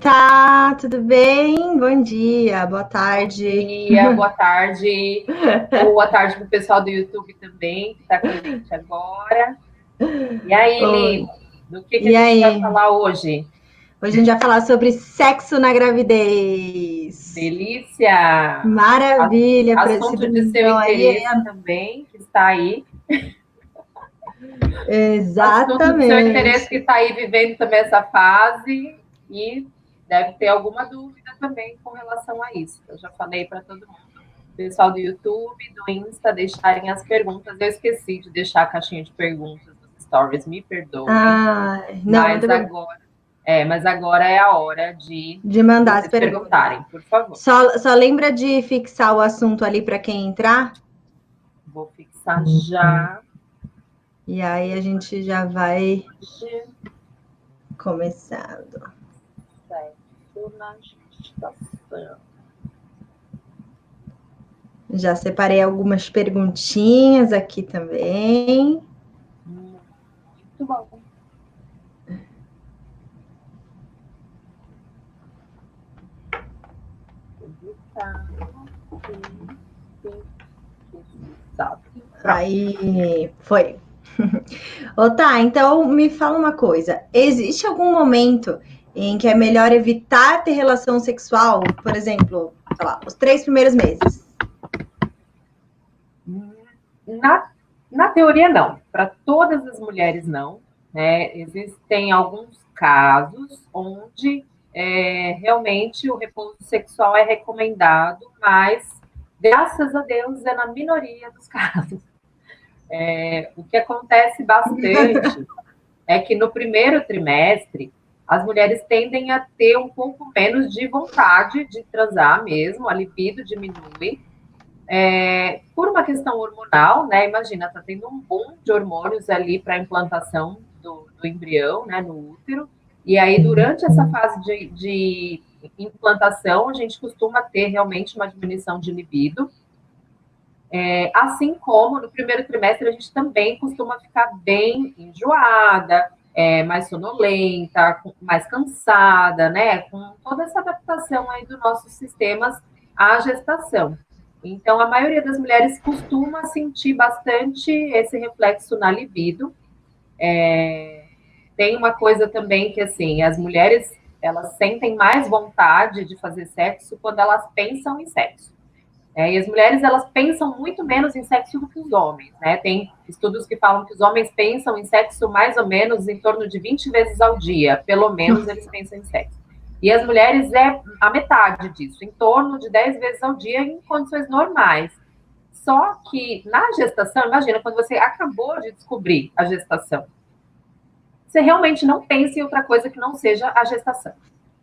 Tá, tudo bem? Bom dia, boa Bom tarde. dia, boa tarde. Boa tarde para o pessoal do YouTube também, que está com a gente agora. E aí, Oi. Li, do que a E gente vai aí? falar hoje? Hoje a gente vai falar sobre sexo na gravidez. Delícia! Maravilha, para esse Assunto de seu Brazilão aí. interesse também, que está aí. Assunto de seu interesse que Exatamente. está aí vivendo também essa fase e deve ter alguma dúvida também com relação a isso. Eu já falei para todo mundo, pessoal do YouTube, do Insta, deixarem as perguntas. Eu esqueci de deixar a caixinha de perguntas dos stories, me perdoem, Ah, não, não mas tem problema. agora é a hora de De mandar as vocês perguntas. perguntarem, por favor. Só lembra de fixar o assunto ali para quem entrar, Vou fixar já. e aí a gente já vai começando. Sexo na gestação. Já separei algumas perguntinhas aqui também. Muito bom. Aí foi. Ô, tá, então me fala uma coisa. Existe algum momento em que é melhor evitar ter relação sexual? Por exemplo, sei lá, os 3 primeiros meses. Na teoria, não. Para todas as mulheres, não. Né? Existem alguns casos onde realmente o repouso sexual é recomendado, mas, graças a Deus, é na minoria dos casos. O que acontece bastante é que no primeiro trimestre, as mulheres tendem a ter um pouco menos de vontade de transar mesmo, a libido diminui, por uma questão hormonal, né? Imagina, tá tendo um boom de hormônios ali para a implantação do embrião, né, no útero. E aí, durante essa fase de implantação, a gente costuma ter realmente uma diminuição de libido. Assim como no primeiro trimestre a gente também costuma ficar bem enjoada, mais sonolenta, mais cansada, né? Com toda essa adaptação aí dos nossos sistemas à gestação. Então, a maioria das mulheres costuma sentir bastante esse reflexo na libido. Tem uma coisa também que, assim, as mulheres, elas sentem mais vontade de fazer sexo quando elas pensam em sexo. E as mulheres, elas pensam muito menos em sexo do que os homens, né? Tem estudos que falam que os homens pensam em sexo mais ou menos em torno de 20 vezes ao dia, pelo menos eles pensam em sexo. E as mulheres é a metade disso, em torno de 10 vezes ao dia em condições normais. Só que na gestação, imagina, quando você acabou de descobrir a gestação, você realmente não pensa em outra coisa que não seja a gestação.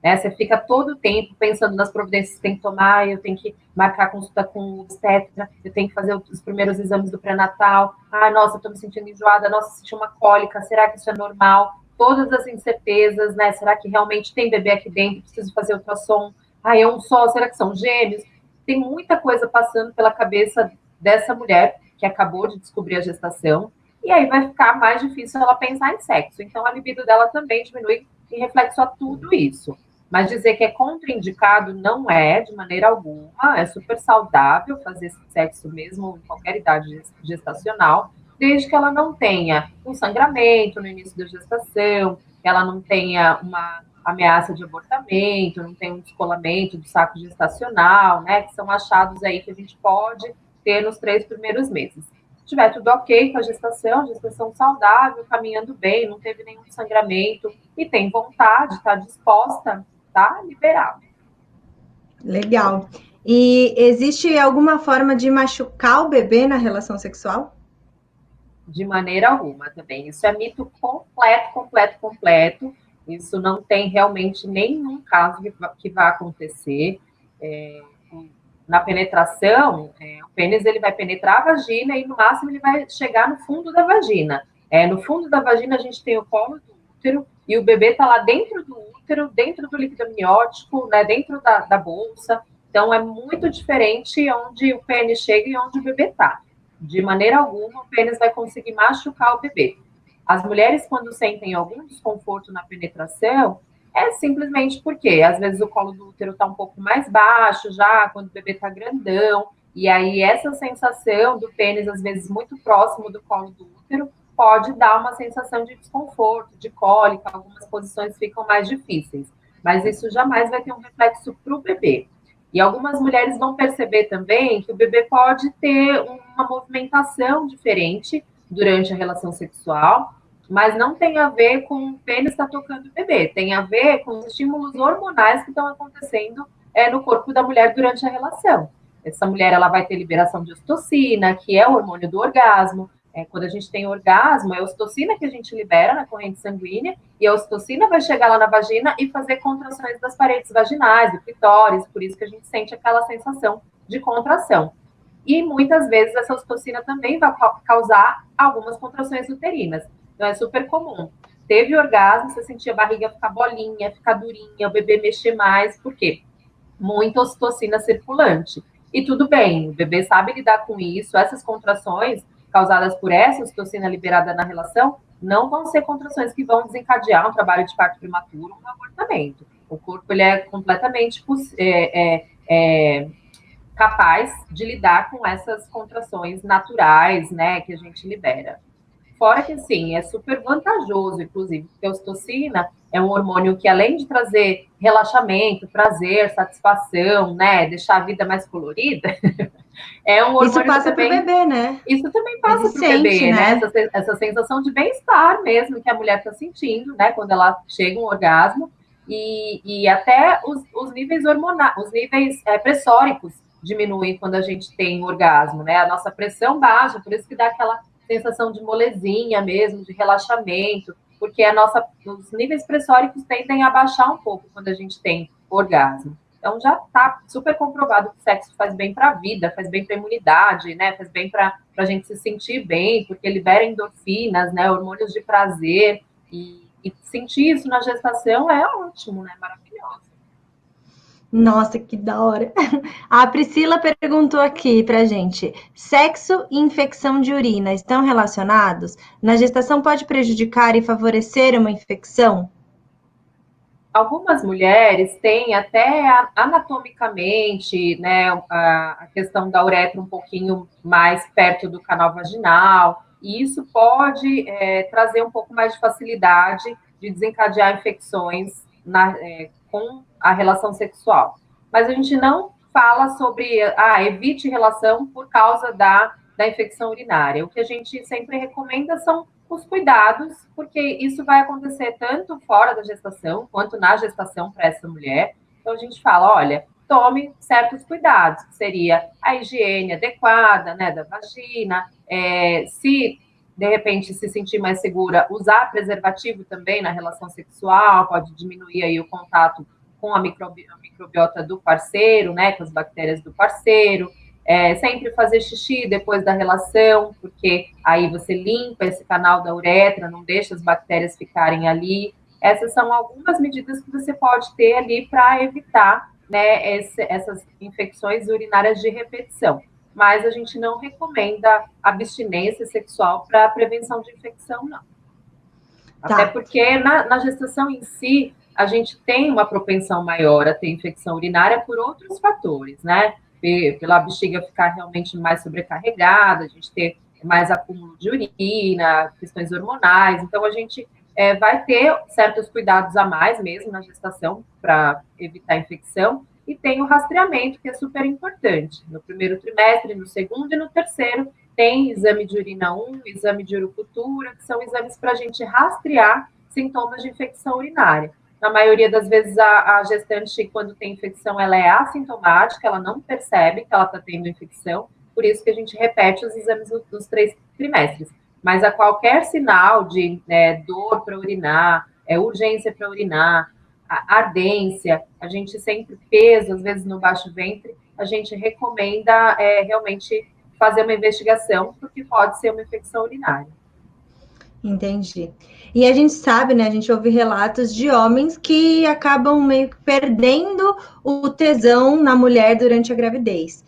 Né? Você fica todo o tempo pensando nas providências que tem que tomar, eu tenho que marcar consulta com o obstetra, eu tenho que fazer os primeiros exames do pré-natal, nossa, estou me sentindo enjoada, nossa, senti uma cólica, será que isso é normal? Todas as incertezas, né? Será que realmente tem bebê aqui dentro? Preciso fazer ultrassom? É um só? Será que são gêmeos? Tem muita coisa passando pela cabeça dessa mulher que acabou de descobrir a gestação, e aí vai ficar mais difícil ela pensar em sexo. Então, a libido dela também diminui em reflexo a tudo isso. Mas dizer que é contraindicado não é, de maneira alguma. É super saudável fazer sexo mesmo em qualquer idade gestacional, desde que ela não tenha um sangramento no início da gestação, que ela não tenha uma ameaça de abortamento, não tenha um descolamento do saco gestacional, né? Que são achados aí que a gente pode ter nos 3 primeiros meses. Se tiver tudo ok com a gestação saudável, caminhando bem, não teve nenhum sangramento e tem vontade, está disposta, tá liberado. Legal. E existe alguma forma de machucar o bebê na relação sexual? De maneira alguma também. Isso é mito completo, completo, completo. Isso não tem realmente nenhum caso que vá acontecer. Na penetração, o pênis ele vai penetrar a vagina e no máximo ele vai chegar no fundo da vagina. No fundo da vagina a gente tem o colo do útero e o bebê está lá dentro do útero, dentro do líquido amniótico, né, dentro da bolsa. Então é muito diferente onde o pênis chega e onde o bebê está. De maneira alguma o pênis vai conseguir machucar o bebê. As mulheres, quando sentem algum desconforto na penetração, É simplesmente porque, às vezes, o colo do útero está um pouco mais baixo já, quando o bebê está grandão, e aí essa sensação do pênis, às vezes, muito próximo do colo do útero, pode dar uma sensação de desconforto, de cólica, algumas posições ficam mais difíceis. Mas isso jamais vai ter um reflexo para o bebê. E algumas mulheres vão perceber também que o bebê pode ter uma movimentação diferente durante a relação sexual, mas não tem a ver com o pênis estar tocando o bebê, tem a ver com os estímulos hormonais que estão acontecendo no corpo da mulher durante a relação. Essa mulher ela vai ter liberação de ocitocina, que é o hormônio do orgasmo. Quando a gente tem orgasmo, é a ocitocina que a gente libera na corrente sanguínea, e a ocitocina vai chegar lá na vagina e fazer contrações das paredes vaginais, do clitóris, por isso que a gente sente aquela sensação de contração. E muitas vezes essa ocitocina também vai causar algumas contrações uterinas. Então é super comum. Teve orgasmo, você sentia a barriga ficar bolinha, ficar durinha, o bebê mexer mais, por quê? Muita ocitocina circulante. E tudo bem, o bebê sabe lidar com isso, essas contrações causadas por essa ocitocina liberada na relação não vão ser contrações que vão desencadear um trabalho de parto prematuro ou um abortamento. O corpo ele é completamente capaz de lidar com essas contrações naturais, né, que a gente libera. Fora que, sim, é super vantajoso, inclusive, porque a ocitocina é um hormônio que, além de trazer relaxamento, prazer, satisfação, né, deixar a vida mais colorida, é um hormônio isso passa também... para o bebê, né? Isso também passa para o bebê, né? Essa sensação de bem-estar mesmo que a mulher está sentindo, né, quando ela chega um orgasmo, e até os níveis hormonais, os níveis pressóricos diminuem quando a gente tem orgasmo, né? A nossa pressão baixa, por isso que dá aquela sensação de molezinha mesmo, de relaxamento, porque os níveis pressóricos tendem a baixar um pouco quando a gente tem orgasmo. Então já está super comprovado que o sexo faz bem para a vida, faz bem para a imunidade, né? Faz bem para a gente se sentir bem, porque libera endorfinas, né? Hormônios de prazer, e sentir isso na gestação é ótimo, né? Maravilhoso. Nossa, que da hora. A Priscila perguntou aqui pra gente: sexo e infecção de urina estão relacionados? Na gestação pode prejudicar e favorecer uma infecção? Algumas mulheres têm até anatomicamente, né, a questão da uretra um pouquinho mais perto do canal vaginal, e isso pode trazer um pouco mais de facilidade de desencadear infecções com a relação sexual. Mas a gente não fala sobre, evite relação por causa da infecção urinária. O que a gente sempre recomenda são os cuidados, porque isso vai acontecer tanto fora da gestação, quanto na gestação para essa mulher. Então, a gente fala, olha, tome certos cuidados, que seria a higiene adequada, né, da vagina, se, de repente, se sentir mais segura, usar preservativo também na relação sexual, pode diminuir aí o contato com a microbiota do parceiro, né, com as bactérias do parceiro, sempre fazer xixi depois da relação, porque aí você limpa esse canal da uretra, não deixa as bactérias ficarem ali. Essas são algumas medidas que você pode ter ali para evitar, né, essas infecções urinárias de repetição. Mas a gente não recomenda abstinência sexual para prevenção de infecção, não. Tá. Até porque na gestação em si, a gente tem uma propensão maior a ter infecção urinária por outros fatores, né? Pela bexiga ficar realmente mais sobrecarregada, a gente ter mais acúmulo de urina, questões hormonais. Então, a gente vai ter certos cuidados a mais mesmo na gestação para evitar infecção. E tem o rastreamento, que é super importante. No primeiro trimestre, no segundo e no terceiro, tem exame de urina 1, exame de urocultura, que são exames para a gente rastrear sintomas de infecção urinária. Na maioria das vezes, a gestante, quando tem infecção, ela é assintomática, ela não percebe que ela está tendo infecção, por isso que a gente repete os exames dos 3 trimestres. Mas a qualquer sinal de dor para urinar, urgência para urinar, ardência, a gente sempre peso, às vezes no baixo ventre, a gente recomenda realmente fazer uma investigação, porque pode ser uma infecção urinária. Entendi. E a gente sabe, né? A gente ouve relatos de homens que acabam meio que perdendo o tesão na mulher durante a gravidez.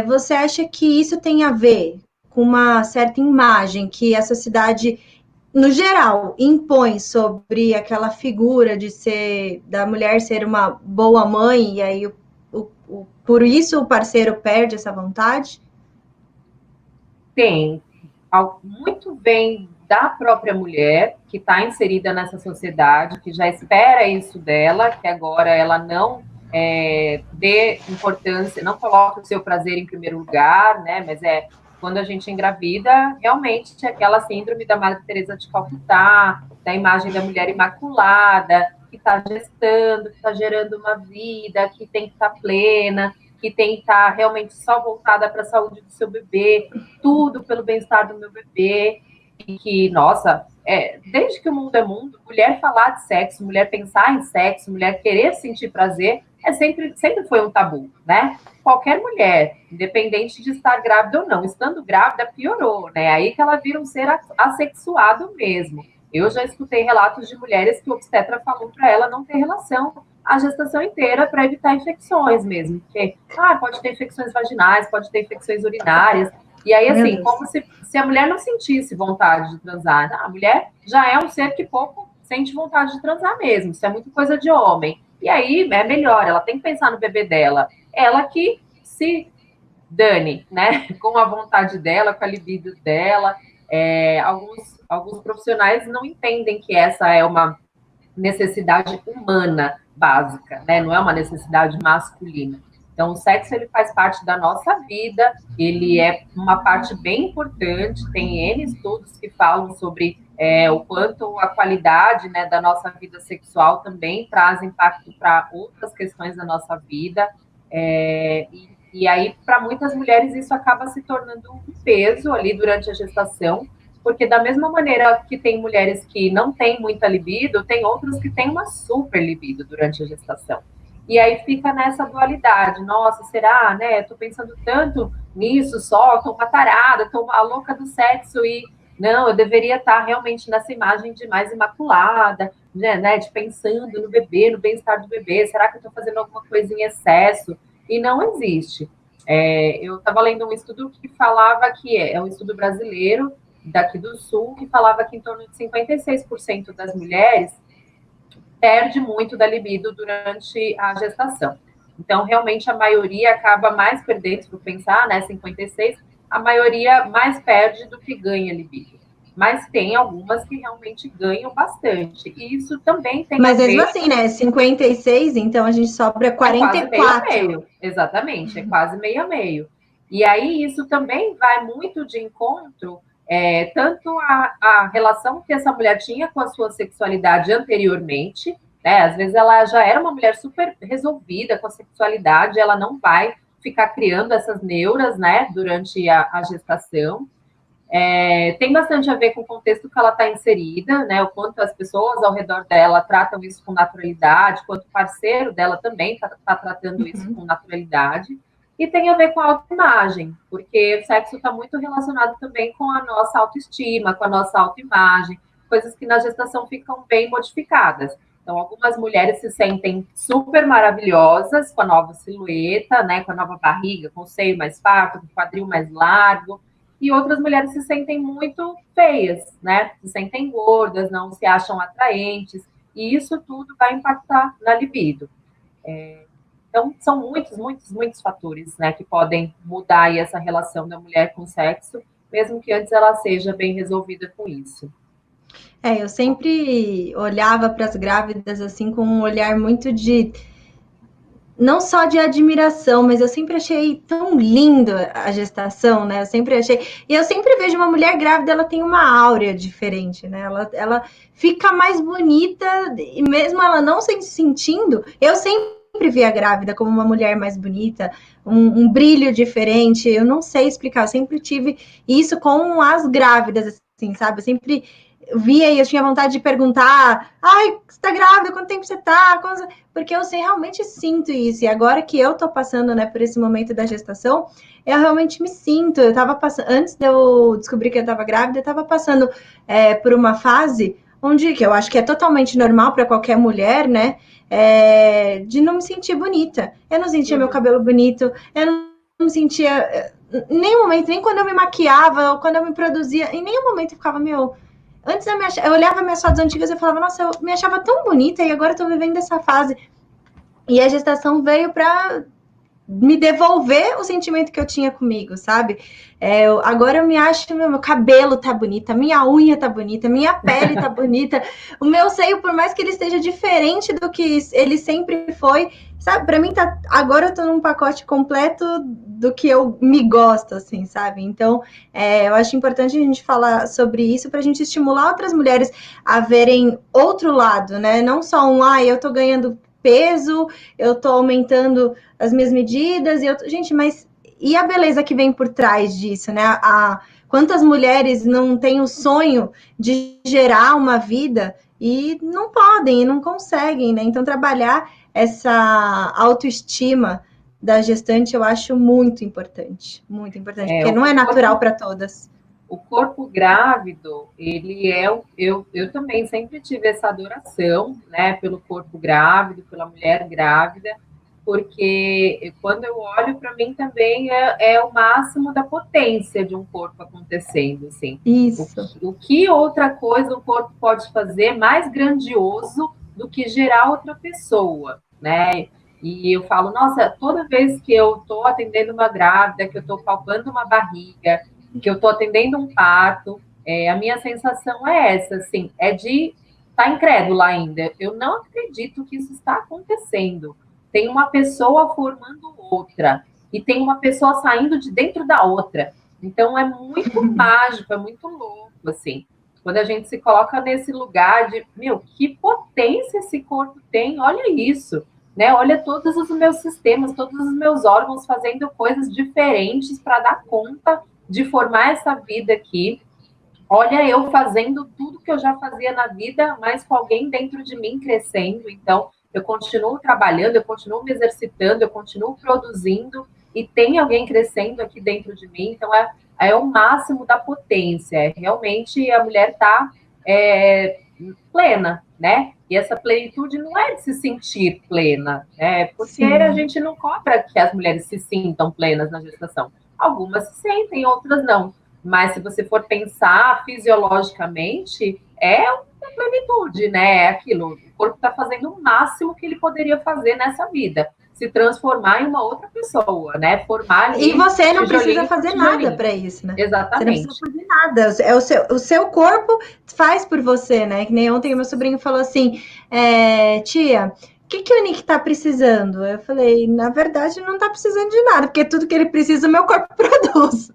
Você acha que isso tem a ver com uma certa imagem que a sociedade no geral, impõe sobre aquela figura da mulher ser uma boa mãe, e aí por isso o parceiro perde essa vontade? Tem. Muito vem da própria mulher que está inserida nessa sociedade, que já espera isso dela, que agora ela não dê importância, não coloca o seu prazer em primeiro lugar, né? Mas quando a gente engravida, realmente é aquela síndrome da Madre Teresa de Calcutá, da imagem da mulher imaculada, que está gestando, que está gerando uma vida, que tem que estar plena, que tem que estar realmente só voltada para a saúde do seu bebê, tudo pelo bem-estar do meu bebê, e que, nossa, desde que o mundo é mundo, mulher falar de sexo, mulher pensar em sexo, mulher querer sentir prazer, sempre foi um tabu, né? Qualquer mulher, independente de estar grávida ou não, estando grávida, piorou, né? Aí que ela vira um ser assexuado mesmo. Eu já escutei relatos de mulheres que o obstetra falou para ela não ter relação a gestação inteira para evitar infecções mesmo. Porque, pode ter infecções vaginais, pode ter infecções urinárias. E aí, assim, como se a mulher não sentisse vontade de transar. A mulher já é um ser que pouco sente vontade de transar mesmo. Isso é muito coisa de homem. E aí é melhor, ela tem que pensar no bebê dela. Ela que se dane, né? Com a vontade dela, com a libido dela. Alguns profissionais não entendem que essa é uma necessidade humana básica, né? Não é uma necessidade masculina. Então, o sexo ele faz parte da nossa vida, ele é uma parte bem importante. Tem N estudos que falam sobre o quanto a qualidade, né, da nossa vida sexual também traz impacto para outras questões da nossa vida. E aí, para muitas mulheres, isso acaba se tornando um peso ali durante a gestação, porque da mesma maneira que tem mulheres que não têm muita libido, tem outras que têm uma super libido durante a gestação. E aí fica nessa dualidade. Nossa, será, né? Tô pensando tanto nisso só, tô uma tarada, tô uma louca do sexo e não, eu deveria estar realmente nessa imagem de mais imaculada, né? De pensando no bebê, no bem-estar do bebê. Será que eu tô fazendo alguma coisa em excesso? E não existe. Eu estava lendo um estudo que falava que é um estudo brasileiro daqui do Sul, que falava que em torno de 56% das mulheres perde muito da libido durante a gestação. Então, realmente, a maioria acaba mais perdendo, se for pensar, né, 56, a maioria mais perde do que ganha libido. Mas tem algumas que realmente ganham bastante. E isso também tem Mas mesmo assim, né, 56, então a gente sobra 44. É quase meio a meio, exatamente, é quase meio a meio. E aí isso também vai muito de encontro tanto a relação que essa mulher tinha com a sua sexualidade anteriormente, né? Às vezes ela já era uma mulher super resolvida com a sexualidade, ela não vai ficar criando essas neuras, né, durante a gestação. Tem bastante a ver com o contexto que ela está inserida, né? O quanto as pessoas ao redor dela tratam isso com naturalidade, quanto o parceiro dela também está tratando isso com naturalidade. E tem a ver com a autoimagem, porque o sexo está muito relacionado também com a nossa autoestima, com a nossa autoimagem, coisas que na gestação ficam bem modificadas. Então, algumas mulheres se sentem super maravilhosas com a nova silhueta, né, com a nova barriga, com o seio mais farto, com o quadril mais largo, e outras mulheres se sentem muito feias, né, se sentem gordas, não se acham atraentes, e isso tudo vai impactar na libido. Então, são muitos, muitos, muitos fatores, né, que podem mudar aí essa relação da mulher com o sexo, mesmo que antes ela seja bem resolvida com isso. Eu sempre olhava para as grávidas assim com um olhar muito de não só de admiração, mas eu sempre achei tão lindo a gestação, né? Eu sempre achei. E eu sempre vejo uma mulher grávida, ela tem uma áurea diferente, né? Ela fica mais bonita, e mesmo ela não se sentindo, eu sempre vi a grávida como uma mulher mais bonita, um brilho diferente. Eu não sei explicar, eu sempre tive isso com as grávidas, assim, sabe? Eu sempre via e eu tinha vontade de perguntar: ai, você tá grávida? Quanto tempo você tá? Porque eu realmente sinto isso. E agora que eu tô passando, né, por esse momento da gestação, eu realmente me sinto. Eu tava passando, antes de eu descobrir que eu tava grávida, eu tava passando por uma fase onde, que eu acho que é totalmente normal para qualquer mulher, né, de não me sentir bonita. Eu não sentia meu cabelo bonito, eu não me sentia em nenhum momento, nem quando eu me maquiava, ou quando eu me produzia, em nenhum momento eu ficava, Antes eu olhava minhas fotos antigas e falava, nossa, eu me achava tão bonita e agora eu tô vivendo essa fase. E a gestação veio para me devolver o sentimento que eu tinha comigo, sabe? Agora eu me acho, meu cabelo tá bonita, minha unha tá bonita, minha pele tá bonita, o meu seio, por mais que ele esteja diferente do que ele sempre foi, sabe? Pra mim tá. Agora eu tô num pacote completo do que eu me gosto, assim, sabe? Então, eu acho importante a gente falar sobre isso pra gente estimular outras mulheres a verem outro lado, né? Não só eu tô ganhando peso, eu tô aumentando as minhas medidas, gente, mas e a beleza que vem por trás disso, né? Quantas mulheres não têm o sonho de gerar uma vida e não podem, e não conseguem, né? Então, trabalhar essa autoestima da gestante eu acho muito importante, porque não é natural para todas. O corpo grávido, ele eu também sempre tive essa adoração, né, pelo corpo grávido, pela mulher grávida, porque quando eu olho para mim também é o máximo da potência de um corpo acontecendo, assim. Isso. O que outra coisa o corpo pode fazer mais grandioso do que gerar outra pessoa, né? E eu falo, nossa, toda vez que eu estou atendendo uma grávida, que eu estou palpando uma barriga, que eu estou atendendo um parto, a minha sensação é essa, assim, é de estar incrédula ainda. Eu não acredito que isso está acontecendo. Tem uma pessoa formando outra e tem uma pessoa saindo de dentro da outra. Então é muito mágico, é muito louco, assim. Quando a gente se coloca nesse lugar de, meu, que potência esse corpo tem, olha isso, né? Olha todos os meus sistemas, todos os meus órgãos fazendo coisas diferentes para dar conta de formar essa vida aqui. Olha, eu fazendo tudo que eu já fazia na vida, mas com alguém dentro de mim crescendo. Então, eu continuo trabalhando, eu continuo me exercitando, eu continuo produzindo e tem alguém crescendo aqui dentro de mim. Então, é o máximo da potência. Realmente, a mulher está plena, né? E essa plenitude não é de se sentir plena, né? Porque Sim. A gente não cobra que as mulheres se sintam plenas na gestação. Algumas se sentem, outras não. Mas se você for pensar fisiologicamente, é uma plenitude, né? É aquilo. O corpo está fazendo o máximo que ele poderia fazer nessa vida. Se transformar em uma outra pessoa, né? Formar ali. E você não precisa fazer nada para isso, né? Exatamente. Você não precisa fazer nada. O seu corpo faz por você, né? Que nem ontem meu sobrinho falou assim: tia, o que o Nick tá precisando? Eu falei, na verdade, não tá precisando de nada, porque tudo que ele precisa, o meu corpo produz.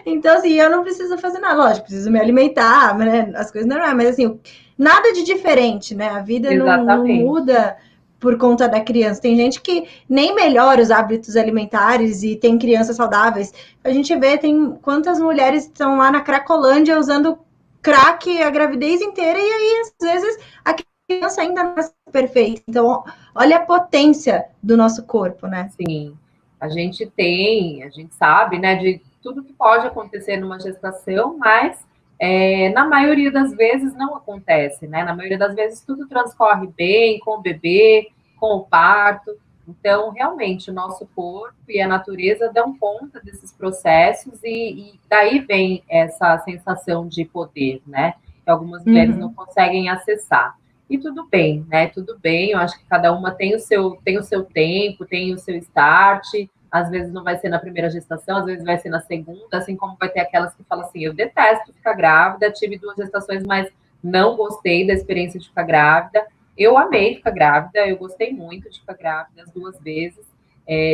Então, assim, eu não preciso fazer nada. Lógico, preciso me alimentar, né? As coisas normais, mas assim, nada de diferente, né? A vida não muda por conta da criança. Tem gente que nem melhora os hábitos alimentares e tem crianças saudáveis. A gente vê, tem quantas mulheres estão lá na Cracolândia usando crack a gravidez inteira e aí, às vezes, a criança ainda não é perfeita. Então, olha a potência do nosso corpo, né? Sim, a gente sabe, né, de tudo que pode acontecer numa gestação, mas na maioria das vezes não acontece, né? Na maioria das vezes tudo transcorre bem com o bebê, com o parto. Então, realmente, o nosso corpo e a natureza dão conta desses processos e daí vem essa sensação de poder, né? Que algumas mulheres não conseguem acessar. E tudo bem, né? Tudo bem, eu acho que cada uma tem o seu tempo, tem o seu start. Às vezes não vai ser na primeira gestação, às vezes vai ser na segunda, assim como vai ter aquelas que falam assim, eu detesto ficar grávida, tive 2 gestações, mas não gostei da experiência de ficar grávida. Eu amei ficar grávida, eu gostei muito de ficar grávida as 2 vezes.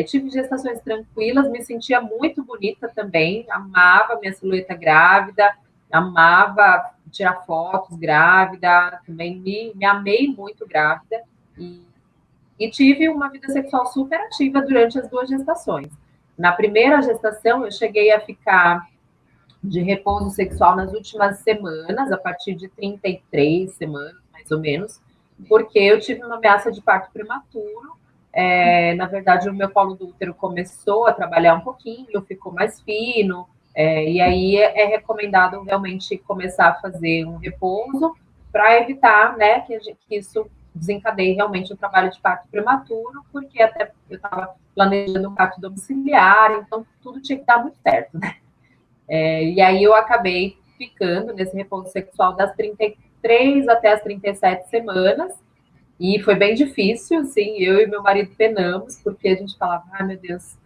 Tive gestações tranquilas, me sentia muito bonita também, amava minha silhueta grávida, amava tirar fotos grávida, também me amei muito grávida e tive uma vida sexual super ativa durante as 2 gestações. Na primeira gestação, eu cheguei a ficar de repouso sexual nas últimas semanas, a partir de 33 semanas, mais ou menos, porque eu tive uma ameaça de parto prematuro. Na verdade, o meu colo do útero começou a trabalhar um pouquinho, ficou mais fino, e aí é recomendado realmente começar a fazer um repouso para evitar, né, que isso desencadeie realmente o trabalho de parto prematuro, porque até eu estava planejando um parto domiciliar, então tudo tinha que dar muito certo, né? E aí eu acabei ficando nesse repouso sexual das 33 até as 37 semanas, e foi bem difícil, sim, eu e meu marido penamos, porque a gente falava, ai meu Deus,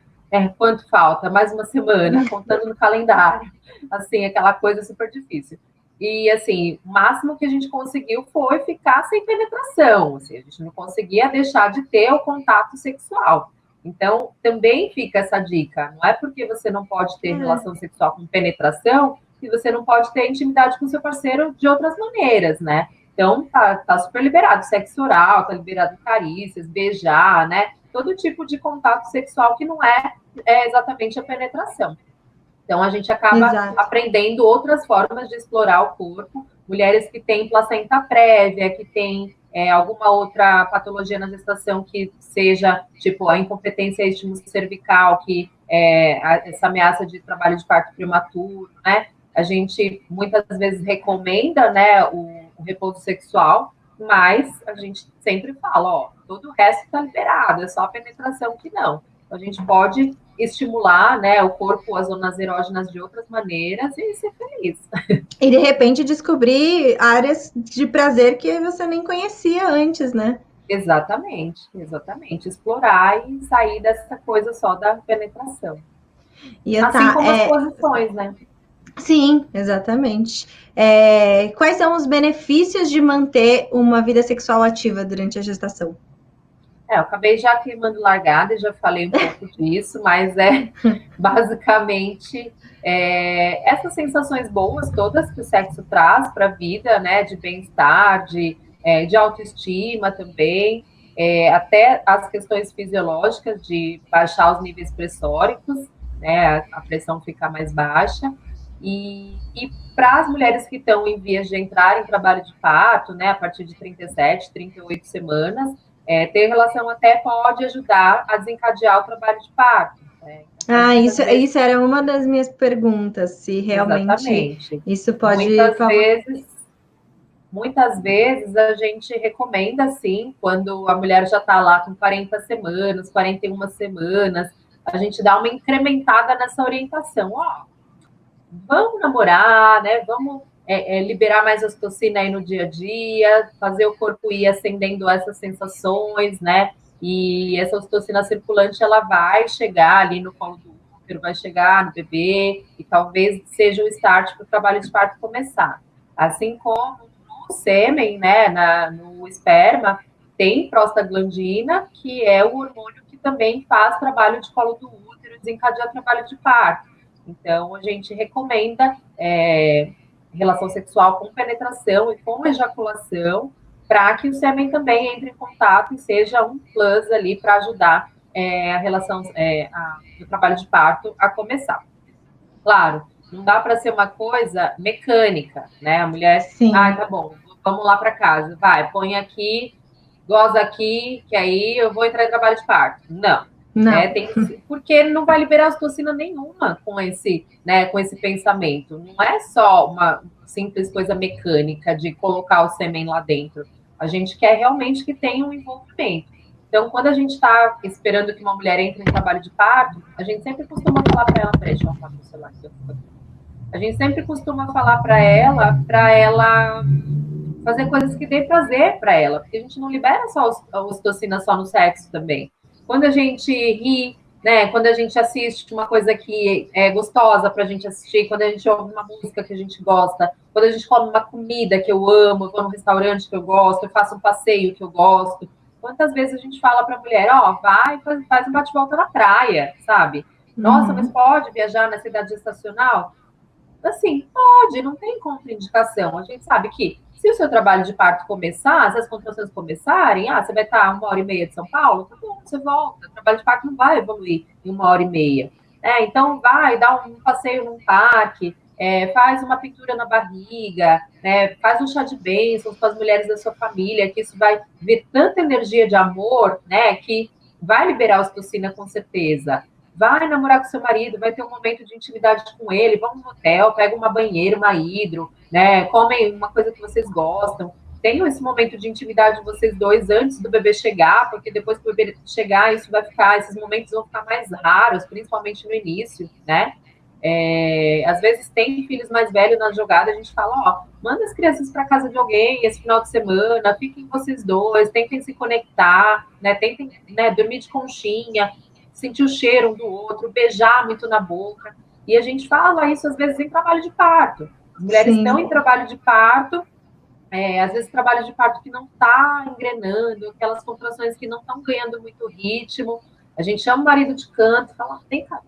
quanto falta? Mais uma semana, contando no calendário, assim, aquela coisa super difícil. E, assim, o máximo que a gente conseguiu foi ficar sem penetração, assim, a gente não conseguia deixar de ter o contato sexual. Então, também fica essa dica, não é porque você não pode ter relação sexual com penetração que você não pode ter intimidade com seu parceiro de outras maneiras, né? Então, tá super liberado sexo oral, tá liberado carícias, beijar, né? Todo tipo de contato sexual que não é exatamente a penetração. Então, a gente acaba aprendendo outras formas de explorar o corpo. Mulheres que têm placenta prévia, que têm alguma outra patologia na gestação que seja, tipo, a incompetência cervical, que essa ameaça de trabalho de parto prematuro, né? A gente muitas vezes recomenda, né, o repouso sexual, mas a gente sempre fala, ó, todo o resto está liberado, é só a penetração que não. Então, a gente pode estimular, né, o corpo, as zonas erógenas de outras maneiras e ser feliz. E de repente descobrir áreas de prazer que você nem conhecia antes, né? Exatamente, exatamente. Explorar e sair dessa coisa só da penetração. E assim como as posições, né? Sim, exatamente. Quais são os benefícios de manter uma vida sexual ativa durante a gestação? Eu acabei já queimando largada, já falei um pouco disso, mas basicamente essas sensações boas todas que o sexo traz para a vida, né? De bem-estar, de autoestima também, até as questões fisiológicas de baixar os níveis pressóricos, né? A pressão ficar mais baixa. E para as mulheres que estão em vias de entrar em trabalho de parto, né? A partir de 37, 38 semanas, ter relação até pode ajudar a desencadear o trabalho de parto. Né? Então, isso era uma das minhas perguntas, se realmente exatamente. Isso pode... Muitas vezes a gente recomenda, sim, quando a mulher já está lá com 40 semanas, 41 semanas, a gente dá uma incrementada nessa orientação. Ó, vamos namorar, né? Vamos liberar mais ocitocina aí no dia a dia, fazer o corpo ir acendendo essas sensações, né? E essa ocitocina circulante, ela vai chegar ali no colo do útero, vai chegar no bebê, e talvez seja o start para o trabalho de parto começar. Assim como no sêmen, né, no esperma, tem prostaglandina, que é o hormônio que também faz trabalho de colo do útero, desencadeia trabalho de parto. Então, a gente recomenda relação sexual com penetração e com ejaculação, para que o sêmen também entre em contato e seja um plus ali para ajudar a relação, o trabalho de parto a começar. Claro, não dá para ser uma coisa mecânica, né? A mulher, tá bom, vamos lá para casa, vai, põe aqui, goza aqui, que aí eu vou entrar em trabalho de parto. Não. Porque não vai liberar ocitocina nenhuma com esse pensamento. Não é só uma simples coisa mecânica de colocar o sêmen lá dentro. A gente quer realmente que tenha um envolvimento. Então, quando a gente está esperando que uma mulher entre em trabalho de parto, a gente sempre costuma falar para ela, peraí, deixa eu arrumar o celular aqui. A gente sempre costuma falar para ela fazer coisas que dê prazer para ela, porque a gente não libera só a ocitocina só no sexo também. Quando a gente ri, né? Quando a gente assiste uma coisa que é gostosa para a gente assistir, quando a gente ouve uma música que a gente gosta, quando a gente come uma comida que eu amo, eu vou num restaurante que eu gosto, eu faço um passeio que eu gosto. Quantas vezes a gente fala para a mulher, ó, vai, faz um bate-volta na praia, sabe? Nossa, mas pode viajar na cidade gestacional? Assim, pode, não tem contraindicação. A gente sabe que se o seu trabalho de parto começar, se as contrações começarem, você vai estar 1h30 de São Paulo, tá bom, você volta. O trabalho de parto não vai evoluir em 1h30. Então, vai, dá um passeio num parque, faz uma pintura na barriga, né, faz um chá de bênçãos com as mulheres da sua família, que isso vai ver tanta energia de amor, né, que vai liberar a ocitocina com certeza. Vai namorar com seu marido, vai ter um momento de intimidade com ele, vamos no hotel, pega uma banheira, uma hidro, né? Comem uma coisa que vocês gostam. Tenham esse momento de intimidade de vocês dois antes do bebê chegar, porque depois que o bebê chegar, esses momentos vão ficar mais raros, principalmente no início, né? Às vezes tem filhos mais velhos na jogada, a gente fala, ó, manda as crianças para casa de alguém esse final de semana, fiquem vocês dois, tentem se conectar, né? Tentem, né, dormir de conchinha, sentir o cheiro um do outro, beijar muito na boca. E a gente fala isso às vezes em trabalho de parto. As mulheres Sim. estão em trabalho de parto, às vezes trabalho de parto que não está engrenando, aquelas contrações que não estão ganhando muito ritmo. A gente chama o marido de canto e fala, vem cá.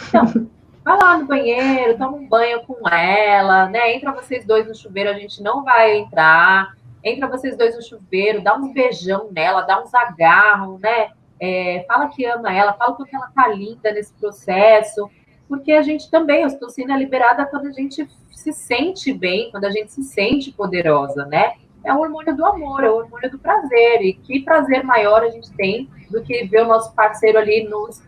Então, vai lá no banheiro, toma um banho com ela, né? Entra vocês dois no chuveiro, a gente não vai entrar. Entra vocês dois no chuveiro, dá uns beijão nela, dá uns agarros, né? Fala que ama ela, fala que ela tá linda nesse processo, porque a gente também, a ocitocina é liberada quando a gente se sente bem, quando a gente se sente poderosa, né? É o hormônio do amor, é o hormônio do prazer. E que prazer maior a gente tem do que ver o nosso parceiro ali nos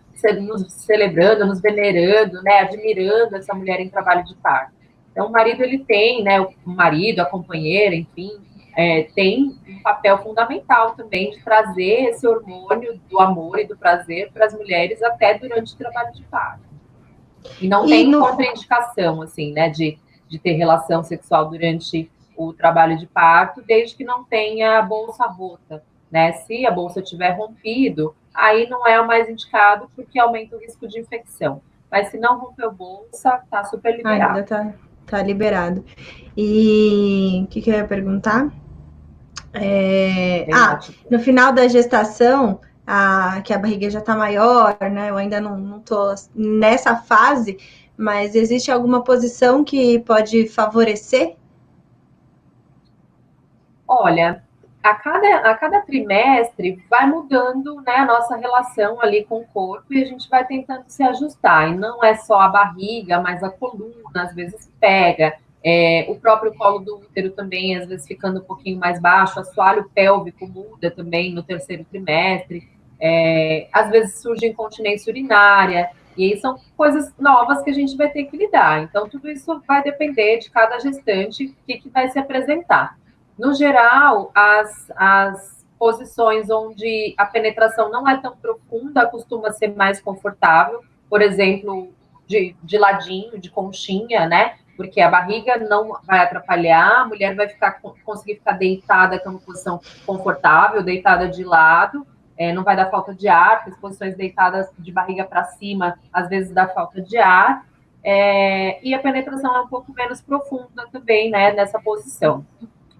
celebrando, nos venerando, né, admirando essa mulher em trabalho de parto. Então, o marido, ele tem, né, o marido, a companheira, enfim, tem um papel fundamental também de trazer esse hormônio do amor e do prazer para as mulheres até durante o trabalho de parto. E não tem contraindicação, assim, né, de ter relação sexual durante o trabalho de parto, desde que não tenha bolsa rota, né? Se a bolsa tiver rompido, aí não é o mais indicado, porque aumenta o risco de infecção. Mas se não rompeu bolsa, tá super liberado. Ainda tá liberado. E o que eu ia perguntar? No final da gestação, que a barriga já tá maior, né? Eu ainda não tô nessa fase, mas existe alguma posição que pode favorecer? Olha, a cada trimestre vai mudando, né, a nossa relação ali com o corpo e a gente vai tentando se ajustar. E não é só a barriga, mas a coluna às vezes pega. O próprio colo do útero também, às vezes ficando um pouquinho mais baixo, o assoalho pélvico muda também no terceiro trimestre. Às vezes surge incontinência urinária, e aí são coisas novas que a gente vai ter que lidar. Então, tudo isso vai depender de cada gestante, o que vai se apresentar. No geral, as posições onde a penetração não é tão profunda costuma ser mais confortável, por exemplo, de ladinho, de conchinha, né? Porque a barriga não vai atrapalhar, a mulher vai conseguir ficar deitada, que é uma posição confortável, deitada de lado, não vai dar falta de ar, porque as posições deitadas de barriga para cima, às vezes dá falta de ar, e a penetração é um pouco menos profunda também, né, nessa posição.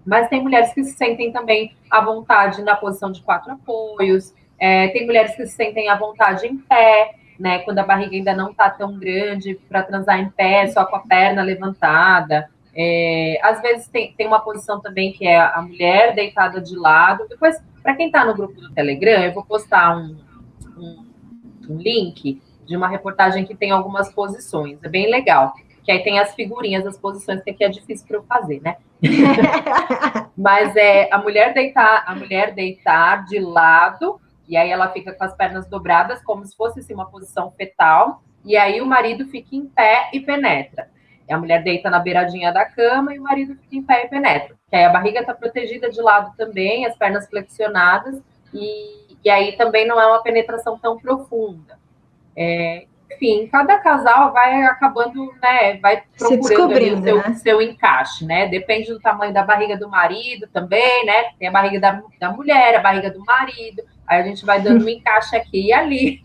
Mas tem mulheres que se sentem também à vontade na posição de 4 apoios, tem mulheres que se sentem à vontade em pé, né, quando a barriga ainda não está tão grande, para transar em pé, só com a perna levantada. Às vezes tem uma posição também que é a mulher deitada de lado. Depois, para quem está no grupo do Telegram, eu vou postar um link de uma reportagem que tem algumas posições. É bem legal. Que aí tem as figurinhas das posições, que aqui é difícil para eu fazer, né? Mas a mulher deitar de lado, e aí ela fica com as pernas dobradas, como se fosse assim, uma posição fetal, e aí o marido fica em pé e penetra. E a mulher deita na beiradinha da cama e o marido fica em pé e penetra. Que aí a barriga está protegida de lado também, as pernas flexionadas, e aí também não é uma penetração tão profunda. Enfim, cada casal vai acabando, né, vai procurando ali o seu encaixe, né? Depende do tamanho da barriga do marido também, né? Tem a barriga da mulher, a barriga do marido, aí a gente vai dando um encaixe aqui e ali.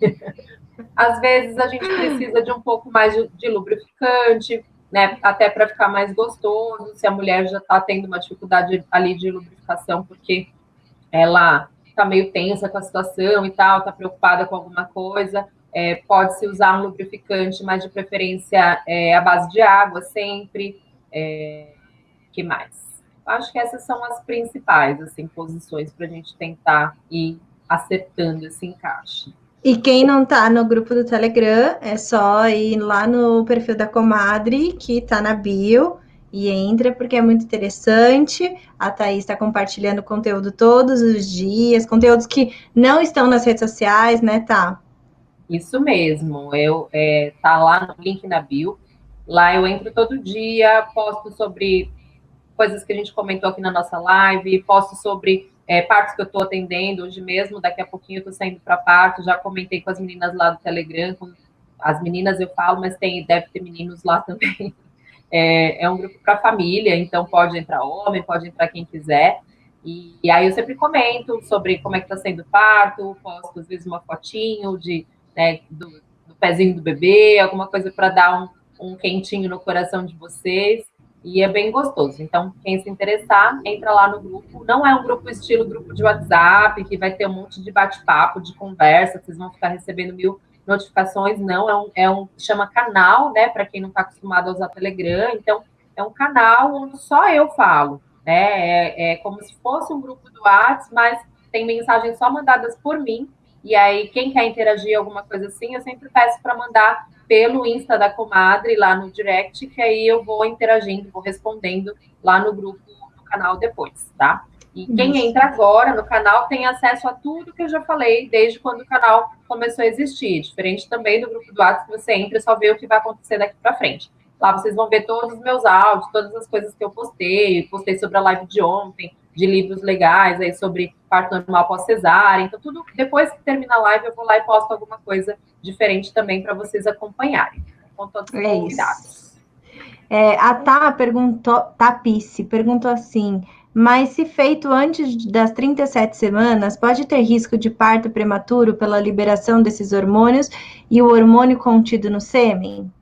Às vezes a gente precisa de um pouco mais de lubrificante, né? Até para ficar mais gostoso, se a mulher já está tendo uma dificuldade ali de lubrificação, porque ela está meio tensa com a situação e tal, está preocupada com alguma coisa. Pode-se usar um lubrificante, mas de preferência à base de água sempre. Que mais? Acho que essas são as principais assim, posições para a gente tentar ir acertando esse encaixe. E quem não está no grupo do Telegram, é só ir lá no perfil da Comadre, que está na bio, e entra, porque é muito interessante. A Thaís está compartilhando conteúdo todos os dias, conteúdos que não estão nas redes sociais, né, Tá? Isso mesmo, tá lá no link na bio. Lá eu entro todo dia, posto sobre coisas que a gente comentou aqui na nossa live, posto sobre partos que eu estou atendendo hoje mesmo, daqui a pouquinho eu estou saindo para parto, já comentei com as meninas lá do Telegram, com as meninas eu falo, mas deve ter meninos lá também. É um grupo para família, então pode entrar homem, pode entrar quem quiser. E aí eu sempre comento sobre como é que está sendo o parto, posto às vezes uma fotinho do pezinho do bebê, alguma coisa para dar um quentinho no coração de vocês. E é bem gostoso. Então, quem se interessar, entra lá no grupo. Não é um grupo estilo grupo de WhatsApp, que vai ter um monte de bate-papo, de conversa, vocês vão ficar recebendo 1000 notificações, não. Chama canal, né? Para quem não está acostumado a usar Telegram. Então, é um canal onde só eu falo, né? É como se fosse um grupo do WhatsApp, mas tem mensagens só mandadas por mim. E aí, quem quer interagir, alguma coisa assim, eu sempre peço para mandar pelo Insta da comadre, lá no direct, que aí eu vou interagindo, vou respondendo lá no grupo, no canal depois, tá? E quem entra agora no canal tem acesso a tudo que eu já falei desde quando o canal começou a existir, diferente também do grupo do WhatsApp, que você entra e só vê o que vai acontecer daqui para frente. Lá vocês vão ver todos os meus áudios, todas as coisas que eu postei sobre a live de ontem, de livros legais aí sobre parto normal pós-cesárea. Então, tudo depois que termina a live, eu vou lá e posto alguma coisa diferente também para vocês acompanharem. Com todos os convidados. A Tapice perguntou assim: mas se feito antes das 37 semanas, pode ter risco de parto prematuro pela liberação desses hormônios e o hormônio contido no sêmen?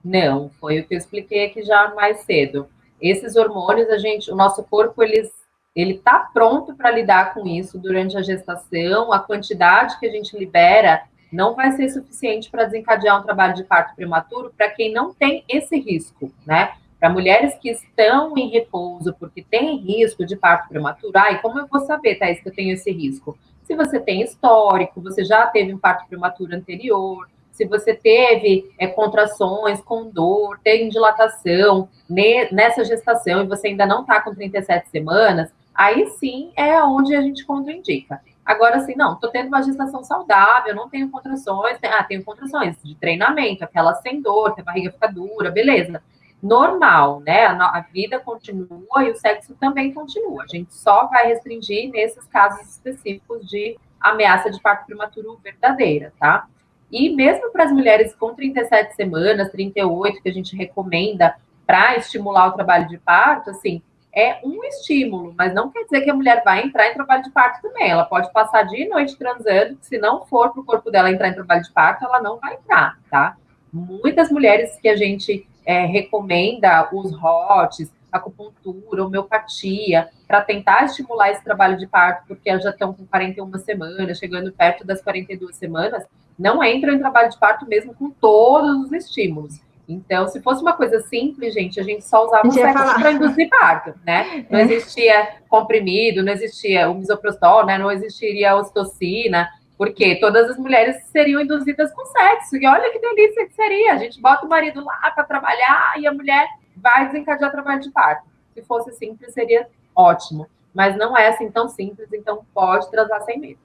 Não, foi o que eu expliquei aqui já mais cedo. Esses hormônios, o nosso corpo, ele está pronto para lidar com isso durante a gestação. A quantidade que a gente libera não vai ser suficiente para desencadear um trabalho de parto prematuro para quem não tem esse risco, né? Para mulheres que estão em repouso porque tem risco de parto prematuro, e como eu vou saber, Thaís, que eu tenho esse risco? Se você tem histórico, você já teve um parto prematuro anterior, se você teve contrações com dor, tem dilatação nessa gestação e você ainda não está com 37 semanas, aí sim é onde a gente contraindica. Agora, assim, não, estou tendo uma gestação saudável, não tenho contrações, tenho contrações de treinamento, aquelas sem dor, que a barriga fica dura, beleza. Normal, né? A vida continua e o sexo também continua. A gente só vai restringir nesses casos específicos de ameaça de parto prematuro verdadeira, tá? E mesmo para as mulheres com 37 semanas, 38, que a gente recomenda para estimular o trabalho de parto, assim, é um estímulo, mas não quer dizer que a mulher vai entrar em trabalho de parto também. Ela pode passar dia e noite transando, que se não for para o corpo dela entrar em trabalho de parto, ela não vai entrar, tá? Muitas mulheres que a gente recomenda os HOTs, acupuntura, homeopatia, para tentar estimular esse trabalho de parto, porque elas já estão com 41 semanas, chegando perto das 42 semanas, não entram em trabalho de parto mesmo com todos os estímulos. Então, se fosse uma coisa simples, gente, a gente só usava o sexo para induzir parto, né? Não existia comprimido, não existia o misoprostol, né? Não existiria a ocitocina, porque todas as mulheres seriam induzidas com sexo. E olha que delícia que seria. A gente bota o marido lá para trabalhar e a mulher vai desencadear trabalho de parto. Se fosse simples, seria ótimo. Mas não é assim tão simples, então pode transar sem medo.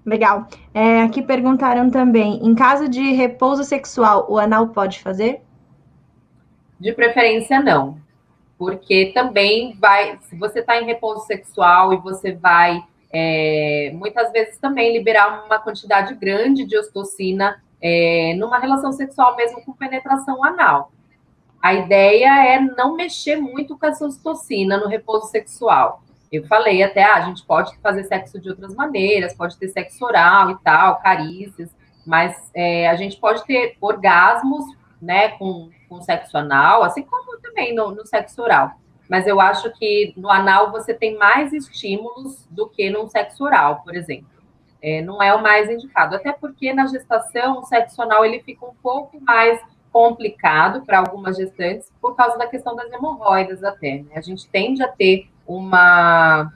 Legal. Aqui perguntaram também, em caso de repouso sexual, o anal pode fazer? De preferência, não. Porque também se você está em repouso sexual e você vai, muitas vezes também liberar uma quantidade grande de ocitocina numa relação sexual mesmo com penetração anal. A ideia é não mexer muito com essa ocitocina no repouso sexual. Eu falei até, a gente pode fazer sexo de outras maneiras, pode ter sexo oral e tal, carícias, mas a gente pode ter orgasmos, né, com sexo anal, assim como também no sexo oral. Mas eu acho que no anal você tem mais estímulos do que no sexo oral, por exemplo. Não é o mais indicado, até porque na gestação o sexo anal ele fica um pouco mais complicado para algumas gestantes por causa da questão das hemorroidas até, né? A gente tende a ter uma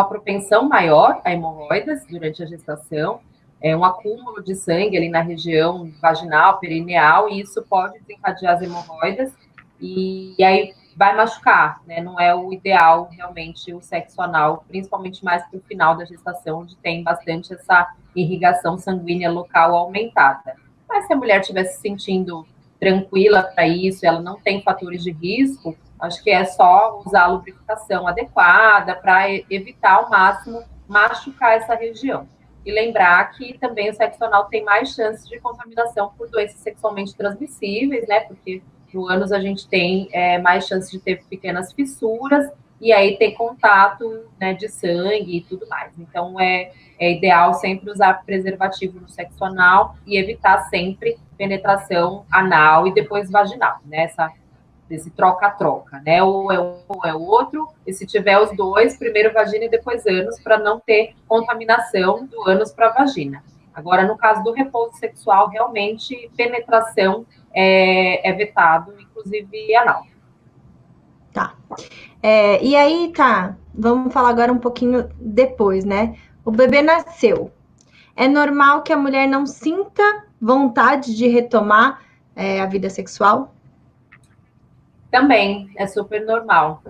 propensão maior a hemorroidas durante a gestação, um acúmulo de sangue ali na região vaginal, perineal, e isso pode desencadear as hemorroidas, e aí vai machucar, né? Não é o ideal, realmente, o sexo anal, principalmente mais para o final da gestação, onde tem bastante essa irrigação sanguínea local aumentada. Mas se a mulher estiver se sentindo tranquila para isso, ela não tem fatores de risco, acho que é só usar a lubrificação adequada para evitar ao máximo machucar essa região. e lembrar que também o sexo anal tem mais chances de contaminação por doenças sexualmente transmissíveis, né? Porque no ânus a gente tem mais chances de ter pequenas fissuras e aí ter contato, né, de sangue e tudo mais. Então, é ideal sempre usar preservativo no sexo anal e evitar sempre penetração anal e depois vaginal, né? Desse troca-troca, né? Ou é um ou é o outro, e se tiver os dois, primeiro vagina e depois ânus, para não ter contaminação do ânus para a vagina. Agora, no caso do repouso sexual, realmente penetração é vetado, inclusive anal. Tá. E aí, tá, vamos falar agora um pouquinho depois, né? O bebê nasceu. É normal que a mulher não sinta vontade de retomar a vida sexual? Também é super normal.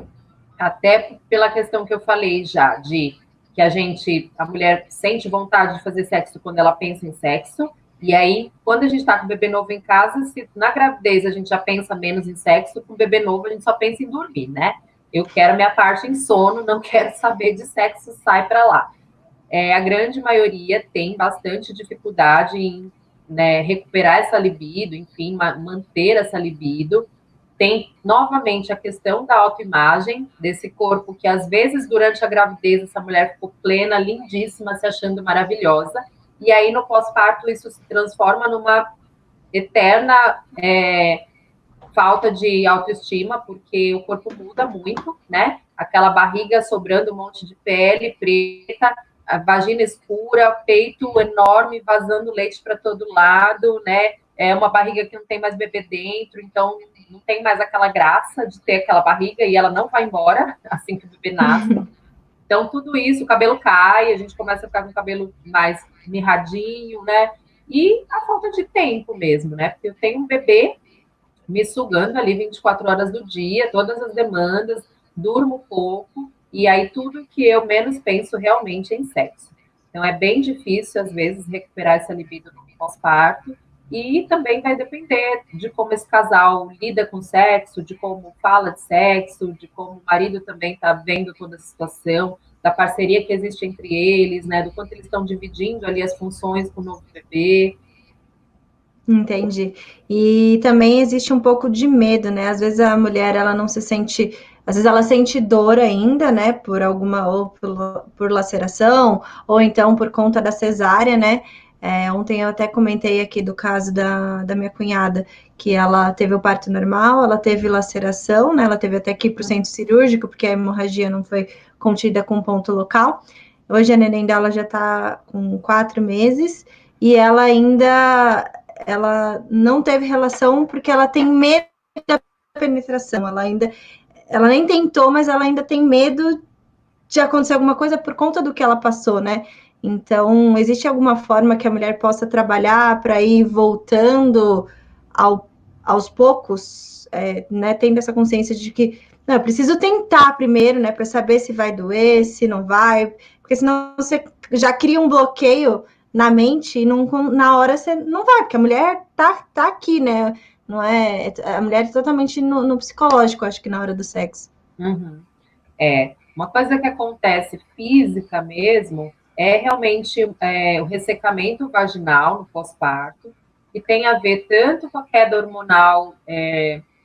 Até pela questão que eu falei já, de que a mulher sente vontade de fazer sexo quando ela pensa em sexo, e aí, quando a gente está com o bebê novo em casa, se na gravidez a gente já pensa menos em sexo, com o bebê novo a gente só pensa em dormir, né? Eu quero a minha parte em sono, não quero saber de sexo, sai para lá. A grande maioria tem bastante dificuldade em, né, recuperar essa libido, enfim, manter essa libido. Tem novamente a questão da autoimagem, desse corpo que às vezes durante a gravidez essa mulher ficou plena, lindíssima, se achando maravilhosa, e aí no pós-parto isso se transforma numa eterna falta de autoestima, porque o corpo muda muito, né? Aquela barriga sobrando um monte de pele preta, a vagina escura, peito enorme, vazando leite para todo lado, né? É uma barriga que não tem mais bebê dentro, então não tem mais aquela graça de ter aquela barriga e ela não vai embora assim que o bebê nasce. Então, tudo isso, o cabelo cai, a gente começa a ficar com o cabelo mais mirradinho, né? E a falta de tempo mesmo, né? Porque eu tenho um bebê me sugando ali 24 horas do dia, todas as demandas, durmo pouco, e aí tudo que eu menos penso realmente é em sexo. Então é bem difícil, às vezes, recuperar essa libido no pós-parto, e também vai depender de como esse casal lida com sexo, de como fala de sexo, de como o marido também está vendo toda a situação, da parceria que existe entre eles, né, do quanto eles estão dividindo ali as funções com o novo bebê. Entendi. E também existe um pouco de medo, né? Às vezes a mulher, ela não se sente, às vezes ela sente dor ainda, né? Por alguma, ou por laceração, ou então por conta da cesárea, né? Ontem eu até comentei aqui do caso da minha cunhada, que ela teve o parto normal, ela teve laceração, né? Ela teve até que ir para o centro cirúrgico, porque a hemorragia não foi contida com ponto local. Hoje a neném dela já está com 4 meses, e ela não teve relação porque ela tem medo da penetração. Ela nem tentou, mas ela ainda tem medo de acontecer alguma coisa por conta do que ela passou, né? Então, existe alguma forma que a mulher possa trabalhar para ir voltando aos poucos, né? Tendo essa consciência de que não, eu preciso tentar primeiro, né? Para saber se vai doer, se não vai, porque senão você já cria um bloqueio na mente e não, na hora você não vai, porque a mulher tá aqui, né? Não é, a mulher é totalmente no psicológico, acho que na hora do sexo. Uhum. Uma coisa que acontece física mesmo é realmente o ressecamento vaginal no pós-parto, que tem a ver tanto com a queda hormonal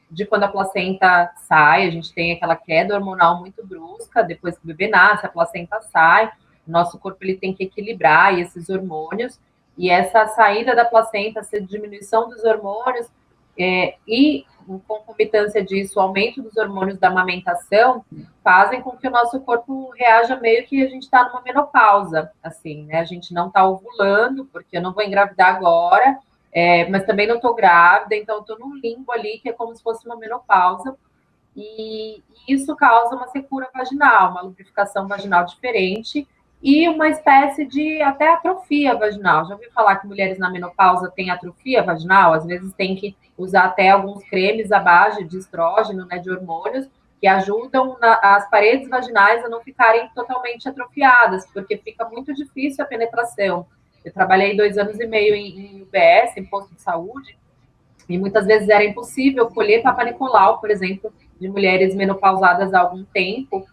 de quando a placenta sai, a gente tem aquela queda hormonal muito brusca, depois que o bebê nasce, a placenta sai, o nosso corpo ele tem que equilibrar esses hormônios, e essa saída da placenta, essa diminuição dos hormônios, e em concomitância disso, o aumento dos hormônios da amamentação, fazem com que o nosso corpo reaja meio que a gente está numa menopausa, assim, né? A gente não está ovulando, porque eu não vou engravidar agora, mas também não estou grávida, então estou num limbo ali que é como se fosse uma menopausa, e isso causa uma secura vaginal, uma lubrificação vaginal diferente e uma espécie de até atrofia vaginal. Já ouviu falar que mulheres na menopausa têm atrofia vaginal? Às vezes tem que usar até alguns cremes à base de estrógeno, né, de hormônios, que ajudam as paredes vaginais a não ficarem totalmente atrofiadas, porque fica muito difícil a penetração. Eu trabalhei 2 anos e meio em UBS, em posto de saúde, e muitas vezes era impossível colher Papa Nicolau, por exemplo, de mulheres menopausadas há algum tempo,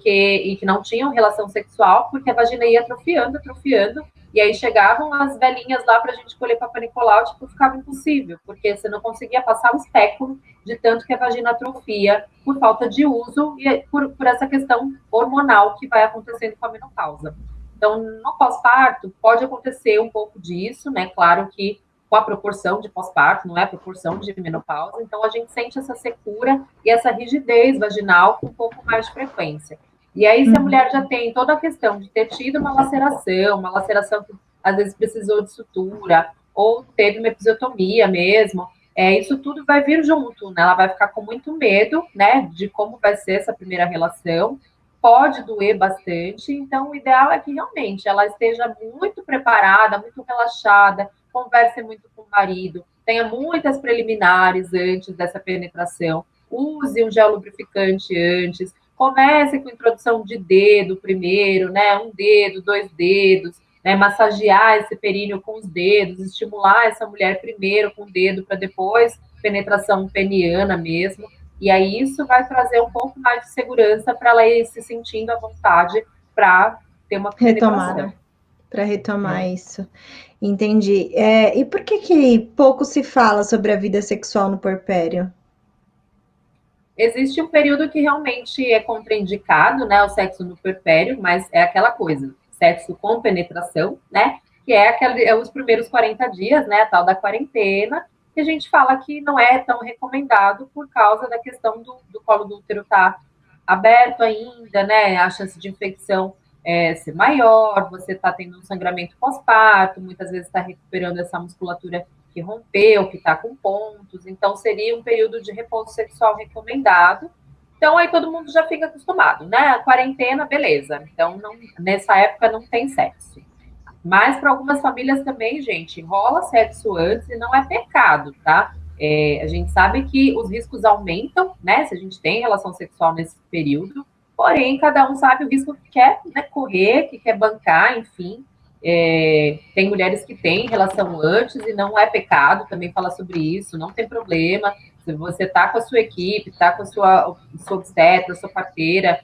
e que não tinham relação sexual, porque a vagina ia atrofiando, E aí chegavam as velhinhas lá para a gente colher Papa Nicolau, tipo, ficava impossível, porque você não conseguia passar o espéculo de tanto que a vagina atrofia por falta de uso e por essa questão hormonal que vai acontecendo com a menopausa. Então, no pós-parto, pode acontecer um pouco disso, né? Claro que com a proporção de pós-parto, não é a proporção de menopausa, então a gente sente essa secura e essa rigidez vaginal com um pouco mais de frequência. E aí, se a mulher já tem toda a questão de ter tido uma laceração que às vezes precisou de sutura, ou teve uma episiotomia mesmo, isso tudo vai vir junto, né? Ela vai ficar com muito medo, né, de como vai ser essa primeira relação, pode doer bastante, então o ideal é que realmente ela esteja muito preparada, muito relaxada, converse muito com o marido, tenha muitas preliminares antes dessa penetração, use um gel lubrificante antes, comece com introdução de dedo primeiro, né? Um dedo, dois dedos, né? Massagear esse períneo com os dedos, estimular essa mulher primeiro com o dedo para depois penetração peniana mesmo. E aí isso vai trazer um pouco mais de segurança para ela ir se sentindo à vontade para ter uma penetração. Para retomar isso. Entendi. E por que pouco se fala sobre a vida sexual no puerpério? Existe um período que realmente é contraindicado, né, o sexo no puerpério, mas é aquela coisa, sexo com penetração, né, que é os primeiros 40 dias, né, a tal da quarentena, que a gente fala que não é tão recomendado por causa da questão do colo do útero estar aberto ainda, né, a chance de infecção ser maior, você está tendo um sangramento pós-parto, muitas vezes está recuperando essa musculatura que rompeu, que está com pontos, então seria um período de repouso sexual recomendado. Então aí todo mundo já fica acostumado, né? A quarentena, beleza. Então nessa época não tem sexo. Mas para algumas famílias também, gente, rola sexo antes e não é pecado, tá? A gente sabe que os riscos aumentam, né? Se a gente tem relação sexual nesse período, porém, cada um sabe o risco que quer, né, correr, que quer bancar, enfim. Tem mulheres que têm relação antes e não é pecado, também fala sobre isso, não tem problema. Se você está com a sua equipe, está com a sua obstetra, sua parteira,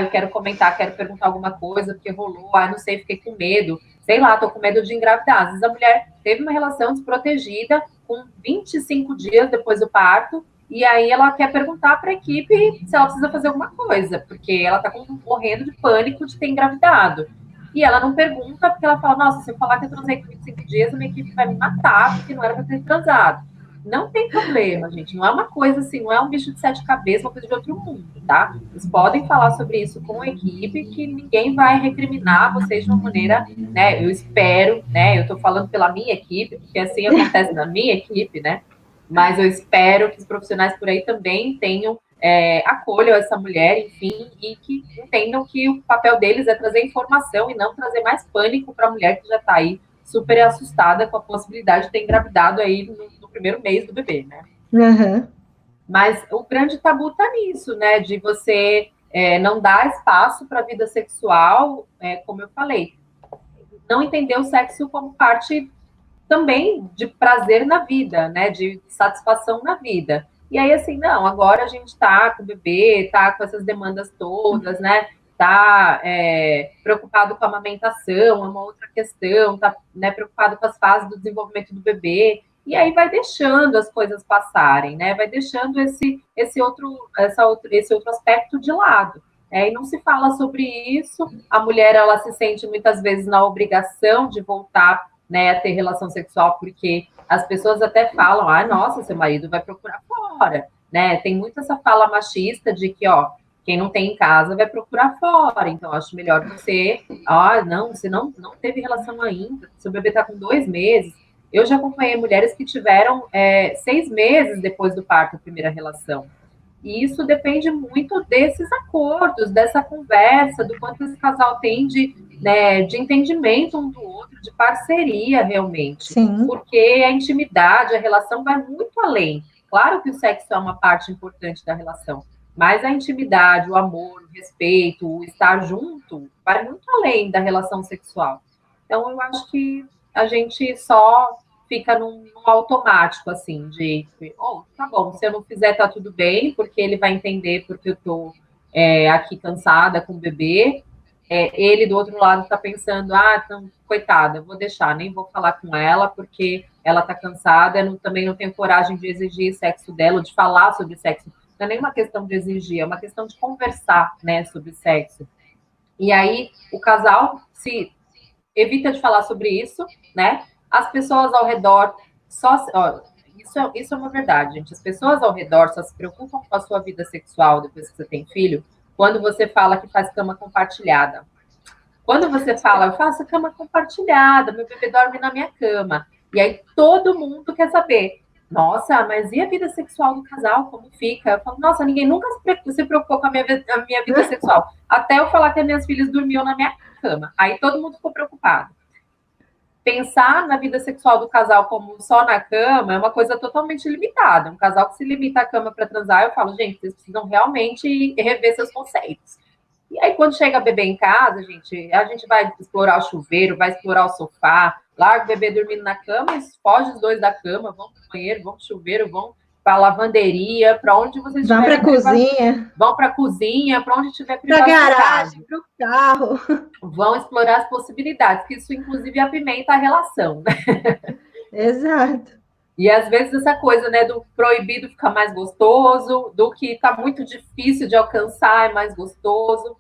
eu quero comentar, quero perguntar alguma coisa, porque rolou, não sei, fiquei com medo, sei lá, tô com medo de engravidar. Às vezes a mulher teve uma relação desprotegida com 25 dias depois do parto, e aí ela quer perguntar para a equipe se ela precisa fazer alguma coisa, porque ela está morrendo de pânico de ter engravidado. E ela não pergunta, porque ela fala, nossa, se eu falar que eu transei com 25 dias, a minha equipe vai me matar, porque não era para ter transado. Não tem problema, gente. Não é uma coisa assim, não é um bicho de sete cabeças, uma coisa de outro mundo, tá? Vocês podem falar sobre isso com a equipe, que ninguém vai recriminar vocês de uma maneira, né? Eu espero, né? Eu tô falando pela minha equipe, porque assim acontece na minha equipe, né? Mas eu espero que os profissionais por aí também tenham acolham essa mulher, enfim, e que entendam que o papel deles é trazer informação e não trazer mais pânico para a mulher que já está aí super assustada com a possibilidade de ter engravidado aí no primeiro mês do bebê, né? Uhum. Mas o grande tabu está nisso, né? De você não dar espaço para a vida sexual, como eu falei, não entender o sexo como parte também de prazer na vida, né? De satisfação na vida. E aí, assim, não, agora a gente tá com o bebê, tá com essas demandas todas, né? Tá preocupado com a amamentação, é uma outra questão, tá, né, preocupado com as fases do desenvolvimento do bebê. E aí vai deixando as coisas passarem, né? Vai deixando esse outro aspecto de lado. E não se fala sobre isso. A mulher, ela se sente muitas vezes na obrigação de voltar, né, a ter relação sexual, porque as pessoas até falam, nossa, seu marido vai procurar fora, né? Tem muito essa fala machista de que, quem não tem em casa vai procurar fora, então acho melhor você, não, você não teve relação ainda, seu bebê está com 2 meses. Eu já acompanhei mulheres que tiveram 6 meses depois do parto, a primeira relação. E isso depende muito desses acordos, dessa conversa, do quanto esse casal tem de entendimento um do outro, de parceria realmente. Sim. Porque a intimidade, a relação vai muito além. Claro que o sexo é uma parte importante da relação, mas a intimidade, o amor, o respeito, o estar junto, vai muito além da relação sexual. Então, eu acho que a gente só fica num automático, assim, tá bom, se eu não fizer, tá tudo bem, porque ele vai entender porque eu tô aqui cansada com o bebê, ele do outro lado está pensando, então, coitada, vou deixar, nem vou falar com ela, porque ela está cansada, também não tenho coragem de exigir sexo dela, de falar sobre sexo. Não é nem uma questão de exigir, é uma questão de conversar, né, sobre sexo. E aí o casal se evita de falar sobre isso, né? As pessoas ao redor isso é uma verdade, gente. As pessoas ao redor só se preocupam com a sua vida sexual depois que você tem filho, quando você fala que faz cama compartilhada. Quando você fala, eu faço cama compartilhada, meu bebê dorme na minha cama. E aí todo mundo quer saber. Nossa, mas e a vida sexual do casal? Como fica? Eu falo, nossa, ninguém nunca se preocupou com a minha vida sexual. Até eu falar que as minhas filhas dormiam na minha cama. Aí todo mundo ficou preocupado. Pensar na vida sexual do casal como só na cama é uma coisa totalmente limitada. Um casal que se limita à cama para transar, eu falo, gente, vocês precisam realmente rever seus conceitos. E aí, quando chega a bebê em casa, a gente vai explorar o chuveiro, vai explorar o sofá, larga o bebê dormindo na cama, foge os dois da cama, vão para o banheiro, vão para o chuveiro, vão para a lavanderia, para onde vocês Vão para a cozinha. Vão para a cozinha, para onde tiver privacidade. Para garagem, para o carro. Vão explorar as possibilidades, que isso, inclusive, apimenta a relação, né? Exato. E às vezes essa coisa, né, do proibido fica mais gostoso, do que está muito difícil de alcançar é mais gostoso.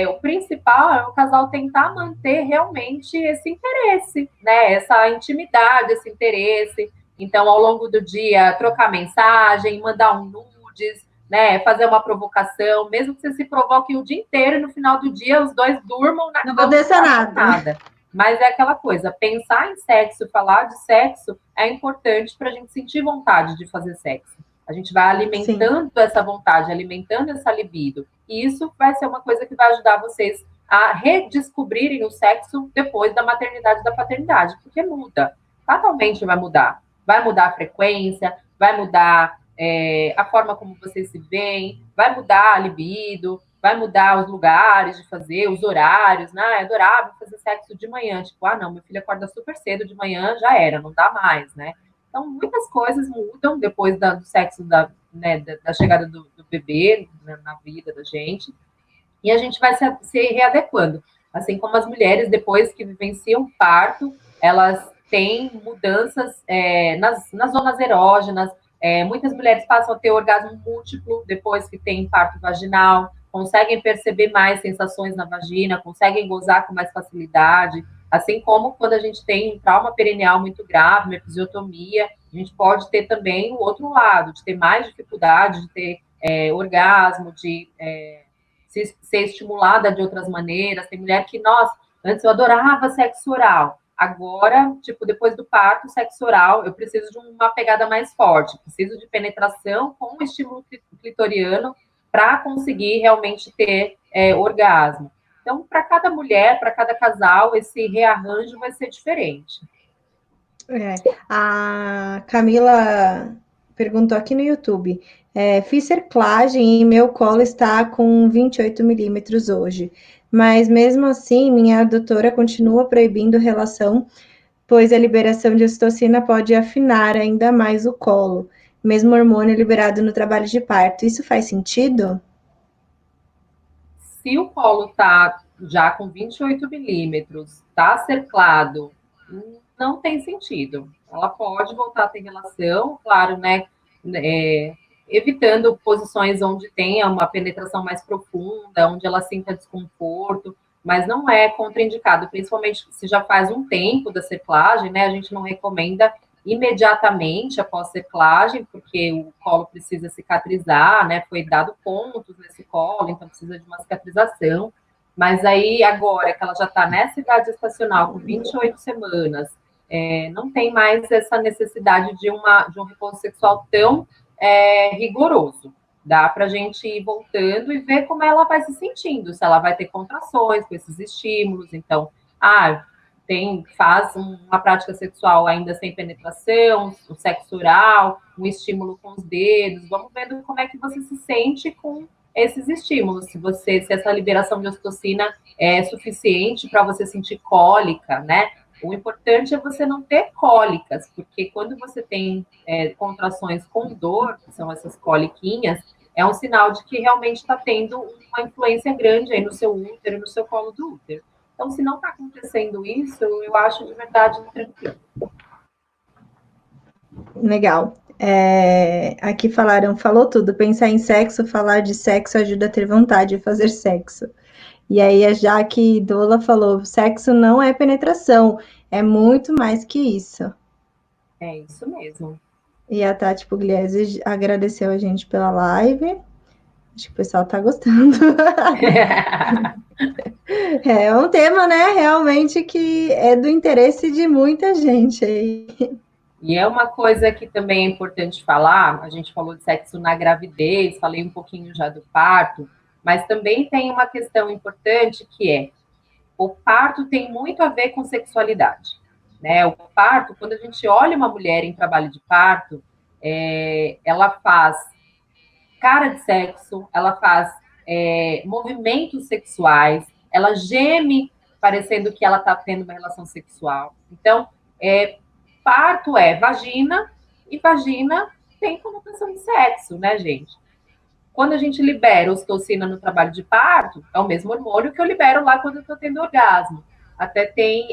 O principal é o casal tentar manter realmente esse interesse, né, essa intimidade, esse interesse. Então, ao longo do dia, trocar mensagem, mandar um nudes, né, fazer uma provocação, mesmo que você se provoque o dia inteiro e no final do dia os dois durmam na cama. Não aconteça nada. Mas é aquela coisa, pensar em sexo, falar de sexo é importante para a gente sentir vontade de fazer sexo. A gente vai alimentando Sim. essa vontade, alimentando essa libido. E isso vai ser uma coisa que vai ajudar vocês a redescobrirem o sexo depois da maternidade e da paternidade, porque muda. Fatalmente vai mudar. Vai mudar a frequência, vai mudar a forma como vocês se veem, vai mudar a libido, vai mudar os lugares de fazer, os horários, né? É adorável fazer sexo de manhã, tipo, não, meu filho acorda super cedo de manhã, já era, não dá mais, né? Então, muitas coisas mudam depois do sexo, da chegada do bebê na vida da gente, e a gente vai se readequando. Assim como as mulheres, depois que vivenciam o parto, elas têm mudanças nas zonas erógenas, muitas mulheres passam a ter orgasmo múltiplo depois que tem parto vaginal, conseguem perceber mais sensações na vagina, conseguem gozar com mais facilidade, assim como quando a gente tem um trauma perineal muito grave, uma episiotomia, a gente pode ter também o outro lado, de ter mais dificuldade de ter orgasmo, de ser estimulada de outras maneiras. Tem mulher que, nossa, antes eu adorava sexo oral, agora, tipo, depois do parto, sexo oral, eu preciso de uma pegada mais forte, preciso de penetração com um estímulo clitoriano para conseguir realmente ter orgasmo. Então, para cada mulher, para cada casal, esse rearranjo vai ser diferente. A Camila perguntou aqui no YouTube. Fiz cerclagem e meu colo está com 28 milímetros hoje. Mas mesmo assim, minha doutora continua proibindo relação, pois a liberação de ocitocina pode afinar ainda mais o colo, mesmo hormônio liberado no trabalho de parto. Isso faz sentido? Se o colo está já com 28 milímetros, está cerclado, não tem sentido. Ela pode voltar a ter relação, claro, né? Evitando posições onde tenha uma penetração mais profunda, onde ela sinta desconforto, mas não é contraindicado, principalmente se já faz um tempo da cerclagem, né? A gente não recomenda imediatamente após cerclagem, porque o colo precisa cicatrizar, né? Foi dado pontos nesse colo, então precisa de uma cicatrização. Mas aí, agora que ela já está nessa idade gestacional, com 28 semanas, não tem mais essa necessidade de um repouso sexual tão rigoroso. Dá para a gente ir voltando e ver como ela vai se sentindo, se ela vai ter contrações com esses estímulos. Então, faz uma prática sexual ainda sem penetração, o sexo oral, um estímulo com os dedos. Vamos vendo como é que você se sente com esses estímulos. Se essa liberação de ocitocina é suficiente para você sentir cólica, né? O importante é você não ter cólicas, porque quando você tem contrações com dor, que são essas coliquinhas, é um sinal de que realmente está tendo uma influência grande aí no seu útero, no seu colo do útero. Então, se não está acontecendo isso, eu acho de verdade tranquilo. Legal. Aqui falou tudo. Pensar em sexo, falar de sexo ajuda a ter vontade de fazer sexo. E aí a Jaque Dola falou: sexo não é penetração, é muito mais que isso. É isso mesmo. E a Tati Pugliese agradeceu a gente pela live. Acho que o pessoal tá gostando. É um tema, né, realmente que é do interesse de muita gente aí. E é uma coisa que também é importante falar, a gente falou de sexo na gravidez, falei um pouquinho já do parto, mas também tem uma questão importante que é, o parto tem muito a ver com sexualidade, né? O parto, quando a gente olha uma mulher em trabalho de parto, ela faz cara de sexo, ela faz movimentos sexuais, ela geme parecendo que ela está tendo uma relação sexual. Então, parto é vagina, e vagina tem conotação de sexo, né, gente? Quando a gente libera ocitocina no trabalho de parto, é o mesmo hormônio que eu libero lá quando eu estou tendo orgasmo. Até tem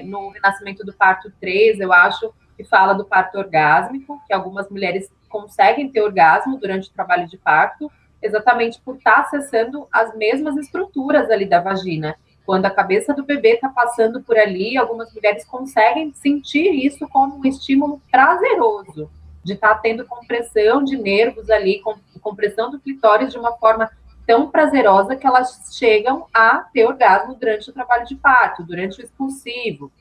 no Renascimento do Parto 3, eu acho, que fala do parto orgásmico, que algumas mulheres conseguem ter orgasmo durante o trabalho de parto, exatamente por estar acessando as mesmas estruturas ali da vagina. Quando a cabeça do bebê está passando por ali, algumas mulheres conseguem sentir isso como um estímulo prazeroso, de estar tendo compressão de nervos ali, compressão do clitóris de uma forma tão prazerosa que elas chegam a ter orgasmo durante o trabalho de parto, durante o expulsivo.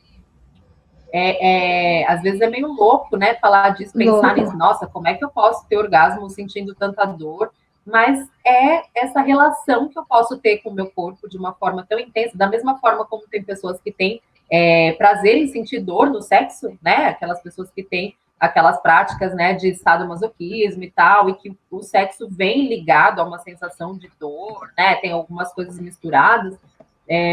Às vezes é meio louco, né, falar disso, pensar nisso, nossa, como é que eu posso ter orgasmo sentindo tanta dor? Mas é essa relação que eu posso ter com o meu corpo de uma forma tão intensa, da mesma forma como tem pessoas que têm prazer em sentir dor no sexo, né? Aquelas pessoas que têm aquelas práticas, né, de sadomasoquismo e tal, e que o sexo vem ligado a uma sensação de dor, né? Tem algumas coisas misturadas.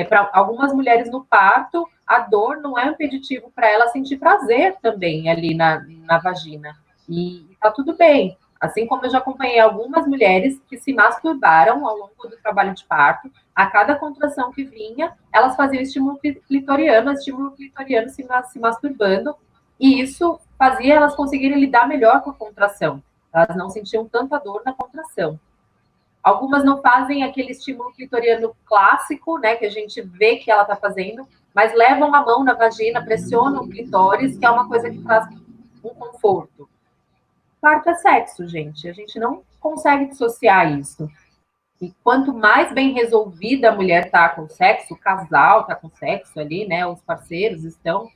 Para algumas mulheres no parto, a dor não é um impeditivo para ela sentir prazer também ali na vagina. E tá tudo bem. Assim como eu já acompanhei algumas mulheres que se masturbaram ao longo do trabalho de parto, a cada contração que vinha, elas faziam estímulo clitoriano se masturbando, e isso fazia elas conseguirem lidar melhor com a contração. Elas não sentiam tanta dor na contração. Algumas não fazem aquele estímulo clitoriano clássico, né, que a gente vê que ela está fazendo, mas levam a mão na vagina, pressionam o clitóris, que é uma coisa que traz um conforto. Parto é sexo, gente. A gente não consegue dissociar isso. E quanto mais bem resolvida a mulher está com o sexo, o casal está com sexo ali, né, os parceiros estão,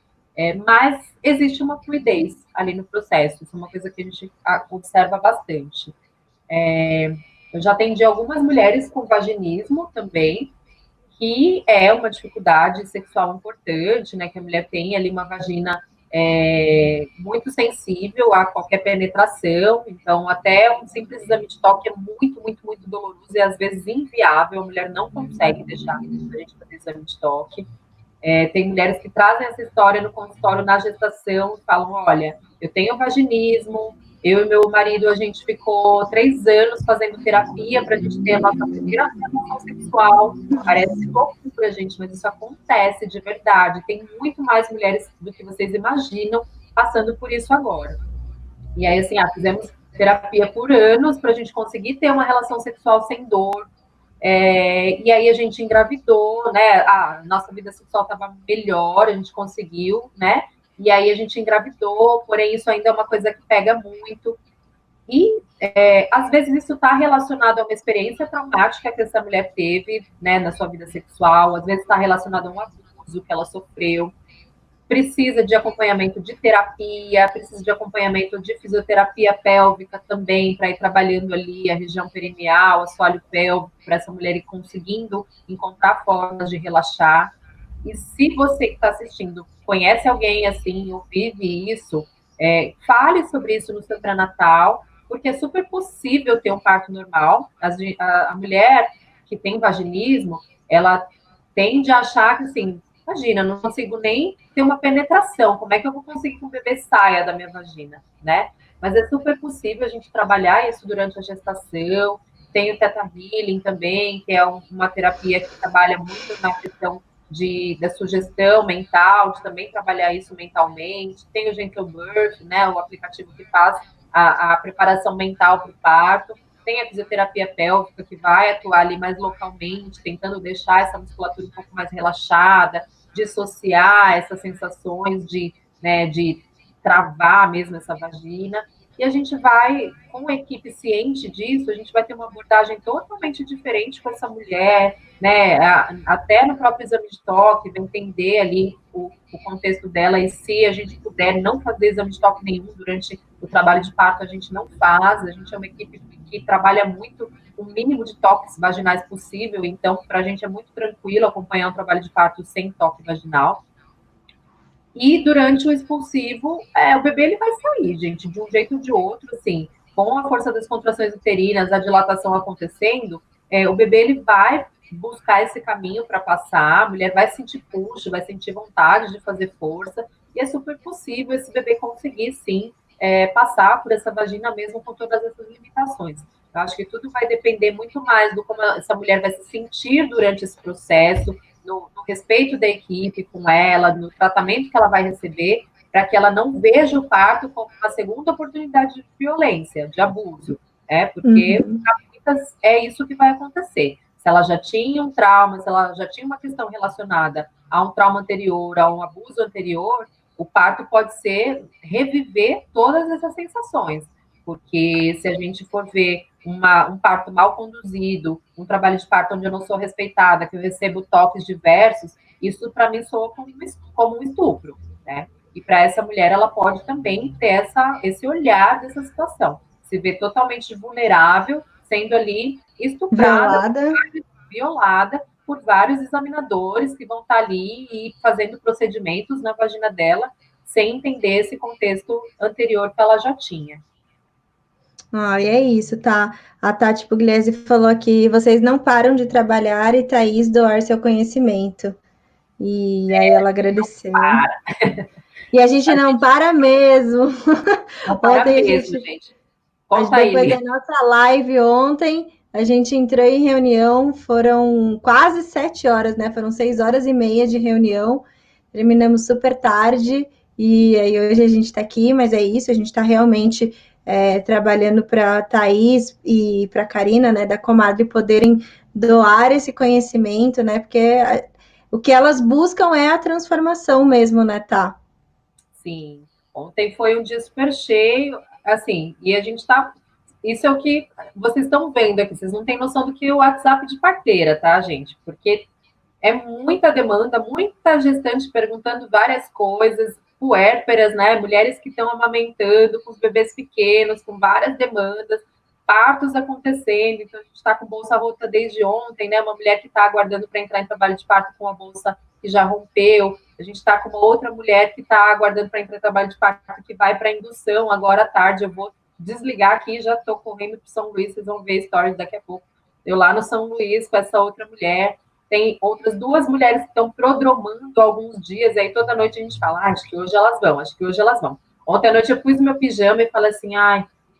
mais existe uma fluidez ali no processo. Isso é uma coisa que a gente observa bastante. Eu já atendi algumas mulheres com vaginismo também, que é uma dificuldade sexual importante, né? Que a mulher tem ali uma vagina muito sensível a qualquer penetração, então até um simples exame de toque é muito, muito, muito doloroso e às vezes inviável, a mulher não consegue deixar a gente fazer exame de toque. Tem mulheres que trazem essa história no consultório na gestação e falam, olha, eu tenho vaginismo, eu e meu marido, a gente ficou 3 anos fazendo terapia para a gente ter a nossa primeira relação sexual. Parece loucura, gente, mas isso acontece de verdade. Tem muito mais mulheres do que vocês imaginam passando por isso agora. E aí, assim, fizemos terapia por anos para a gente conseguir ter uma relação sexual sem dor. E aí a gente engravidou, né? A nossa vida sexual estava melhor, a gente conseguiu, né? E aí a gente engravidou, porém isso ainda é uma coisa que pega muito. E às vezes isso está relacionado a uma experiência traumática que essa mulher teve, né, na sua vida sexual, às vezes está relacionado a um abuso que ela sofreu. Precisa de acompanhamento de terapia, precisa de acompanhamento de fisioterapia pélvica também, para ir trabalhando ali a região perineal, o assoalho pélvico, para essa mulher ir conseguindo encontrar formas de relaxar. E se você que está assistindo conhece alguém assim, ou vive isso, fale sobre isso no seu pré-natal, porque é super possível ter um parto normal. A mulher que tem vaginismo, ela tende a achar que, assim, imagina, não consigo nem ter uma penetração, como é que eu vou conseguir que um bebê saia da minha vagina, né? Mas é super possível a gente trabalhar isso durante a gestação. Tem o Theta Healing também, que é uma terapia que trabalha muito na questão da sugestão mental, de também trabalhar isso mentalmente. Tem o Gentle Birth, né, o aplicativo que faz a preparação mental para o parto. Tem a fisioterapia pélvica, que vai atuar ali mais localmente, tentando deixar essa musculatura um pouco mais relaxada, dissociar essas sensações de travar mesmo essa vagina. E a gente vai, com a equipe ciente disso, a gente vai ter uma abordagem totalmente diferente com essa mulher, né? Até no próprio exame de toque, vai entender ali o contexto dela, e se a gente puder não fazer exame de toque nenhum durante o trabalho de parto, a gente não faz. A gente é uma equipe que trabalha muito o mínimo de toques vaginais possível, então para a gente é muito tranquilo acompanhar um trabalho de parto sem toque vaginal. E durante o expulsivo, o bebê ele vai sair, gente, de um jeito ou de outro, assim, com a força das contrações uterinas, a dilatação acontecendo, o bebê ele vai buscar esse caminho para passar, a mulher vai sentir puxo, vai sentir vontade de fazer força, e é super possível esse bebê conseguir, sim, passar por essa vagina mesmo com todas essas limitações. Eu acho que tudo vai depender muito mais do como essa mulher vai se sentir durante esse processo, no respeito da equipe com ela, no tratamento que ela vai receber, para que ela não veja o parto como uma segunda oportunidade de violência, de abuso, porque muitas é isso que vai acontecer. Se ela já tinha um trauma, se ela já tinha uma questão relacionada a um trauma anterior, a um abuso anterior, o parto pode ser reviver todas essas sensações, porque se a gente for ver um parto mal conduzido, um trabalho de parto onde eu não sou respeitada, que eu recebo toques diversos, isso para mim soa como um estupro, né? E para essa mulher, ela pode também ter esse olhar dessa situação, se ver totalmente vulnerável, sendo ali estuprada, Violada. violada por vários examinadores que vão estar ali e fazendo procedimentos na vagina dela, sem entender esse contexto anterior que ela já tinha. Ah, e é isso, tá? A Tati Pugliese falou aqui, vocês não param de trabalhar e Thaís doar seu conhecimento. E aí ela agradeceu. Para. E a gente não para mesmo. Não para Ontem mesmo, gente. Conta depois da aí. nossa live ontem, a gente entrou em reunião, foram quase 7 horas, né? Foram 6 horas e meia de reunião. Terminamos super tarde e aí hoje a gente está aqui, mas é isso, a gente está realmente trabalhando para a Thaís e para a Karina, né, da Comadre, poderem doar esse conhecimento, né? Porque o que elas buscam é a transformação mesmo, né, tá? Sim. Ontem foi um dia super cheio, assim, e a gente está. Isso é o que vocês estão vendo aqui. Vocês não têm noção do que é o WhatsApp de parteira, tá, gente? Porque é muita demanda, muita gestante perguntando várias coisas, puérperas, né? Mulheres que estão amamentando com os bebês pequenos, com várias demandas, partos acontecendo. Então, a gente está com bolsa rota desde ontem, né? Uma mulher que está aguardando para entrar em trabalho de parto com a bolsa que já rompeu. A gente está com uma outra mulher que está aguardando para entrar em trabalho de parto que vai para a indução agora à tarde. Eu vou desligar aqui, já estou correndo para São Luís, vocês vão ver stories daqui a pouco. Eu lá no São Luís com essa outra mulher. Tem outras duas mulheres que estão prodromando alguns dias, aí toda noite a gente fala, acho que hoje elas vão, acho que hoje elas vão. Ontem à noite eu pus meu pijama e falei assim,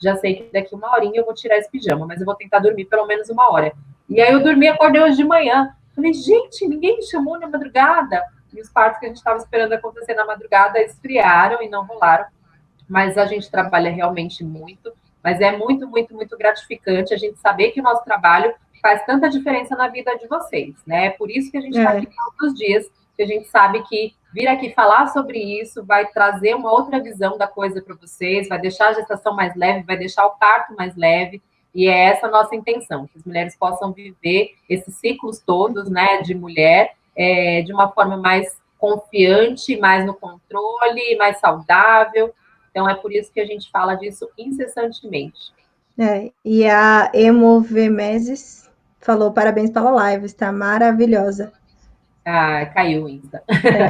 já sei que daqui uma horinha eu vou tirar esse pijama, mas eu vou tentar dormir pelo menos uma hora. E aí eu dormi, acordei hoje de manhã. Falei, gente, ninguém me chamou na madrugada. E os partos que a gente estava esperando acontecer na madrugada esfriaram e não rolaram. Mas a gente trabalha realmente muito. Mas é muito, muito, muito gratificante a gente saber que o nosso trabalho faz tanta diferença na vida de vocês, né? É por isso que a gente está aqui todos os dias, que a gente sabe que vir aqui falar sobre isso vai trazer uma outra visão da coisa para vocês, vai deixar a gestação mais leve, vai deixar o parto mais leve, e é essa a nossa intenção, que as mulheres possam viver esses ciclos todos, né, de mulher, de uma forma mais confiante, mais no controle, mais saudável. Então, é por isso que a gente fala disso incessantemente. E a Emovemeses falou parabéns pela live, está maravilhosa. Caiu o Insta.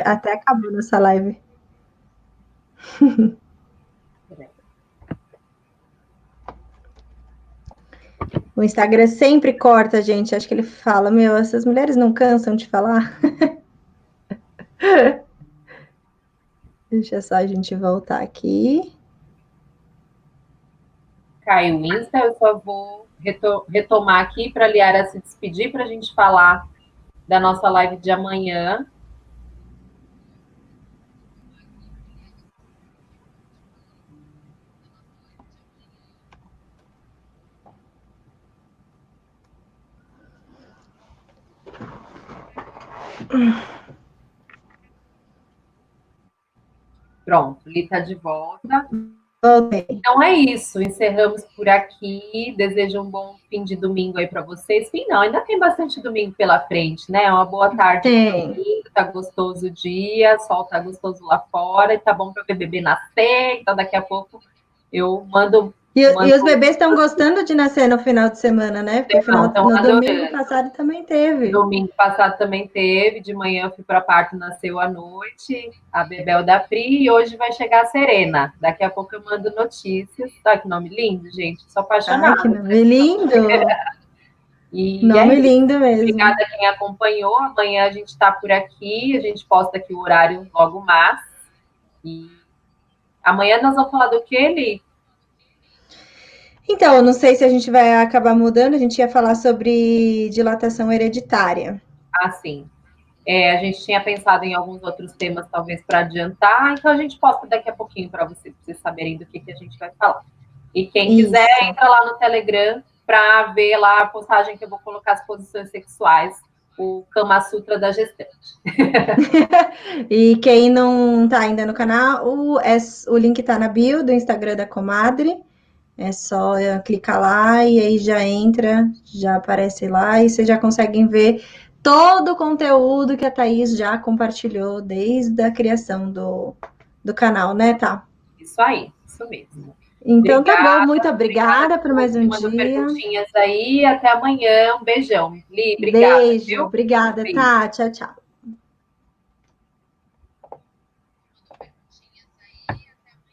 Até acabou nossa live. O Instagram sempre corta, gente. Acho que ele fala, meu, essas mulheres não cansam de falar. Deixa só a gente voltar aqui. cai o Insta, eu só vou retomar aqui para a Liara se despedir, para a gente falar da nossa live de amanhã. Pronto, Li está de volta. Voltei. Então é isso, encerramos por aqui. Desejo um bom fim de domingo aí para vocês. Fim não, ainda tem bastante domingo pela frente, né? Uma boa tarde de domingo, tá gostoso o dia, o sol tá gostoso lá fora, e tá bom para ver bebê nascer. Então daqui a pouco eu mando. E os bebês estão gostando de nascer no final de semana, né? Porque no domingo passado também teve. Domingo passado também teve, de manhã eu fui para a parto, nasceu à noite, a Bebel da Pri, e hoje vai chegar a Serena. Daqui a pouco eu mando notícias. Olha que nome lindo, gente, sou apaixonada. Que nome lindo! E nome lindo mesmo. Obrigada a quem acompanhou. Amanhã a gente está por aqui, a gente posta aqui o horário logo mais. E amanhã nós vamos falar do que, Eli? Então, eu não sei se a gente vai acabar mudando, a gente ia falar sobre dilatação hereditária. Ah, sim. A gente tinha pensado em alguns outros temas, talvez, para adiantar, então a gente posta daqui a pouquinho para vocês saberem do que a gente vai falar. E quem quiser, entra lá no Telegram para ver lá a postagem que eu vou colocar as posições sexuais, o Kama Sutra da gestante. E quem não está ainda no canal, o link está na bio do Instagram da Comadre. É só clicar lá e aí já entra, já aparece lá e vocês já conseguem ver todo o conteúdo que a Thaís já compartilhou desde a criação do canal, né, Tá? Isso aí, isso mesmo. Então obrigada, tá bom, muito obrigada por mais um dia. Perguntinhas aí, até amanhã, um beijão. Li, obrigada. Beijo, obrigada, tá? Tchau, tchau.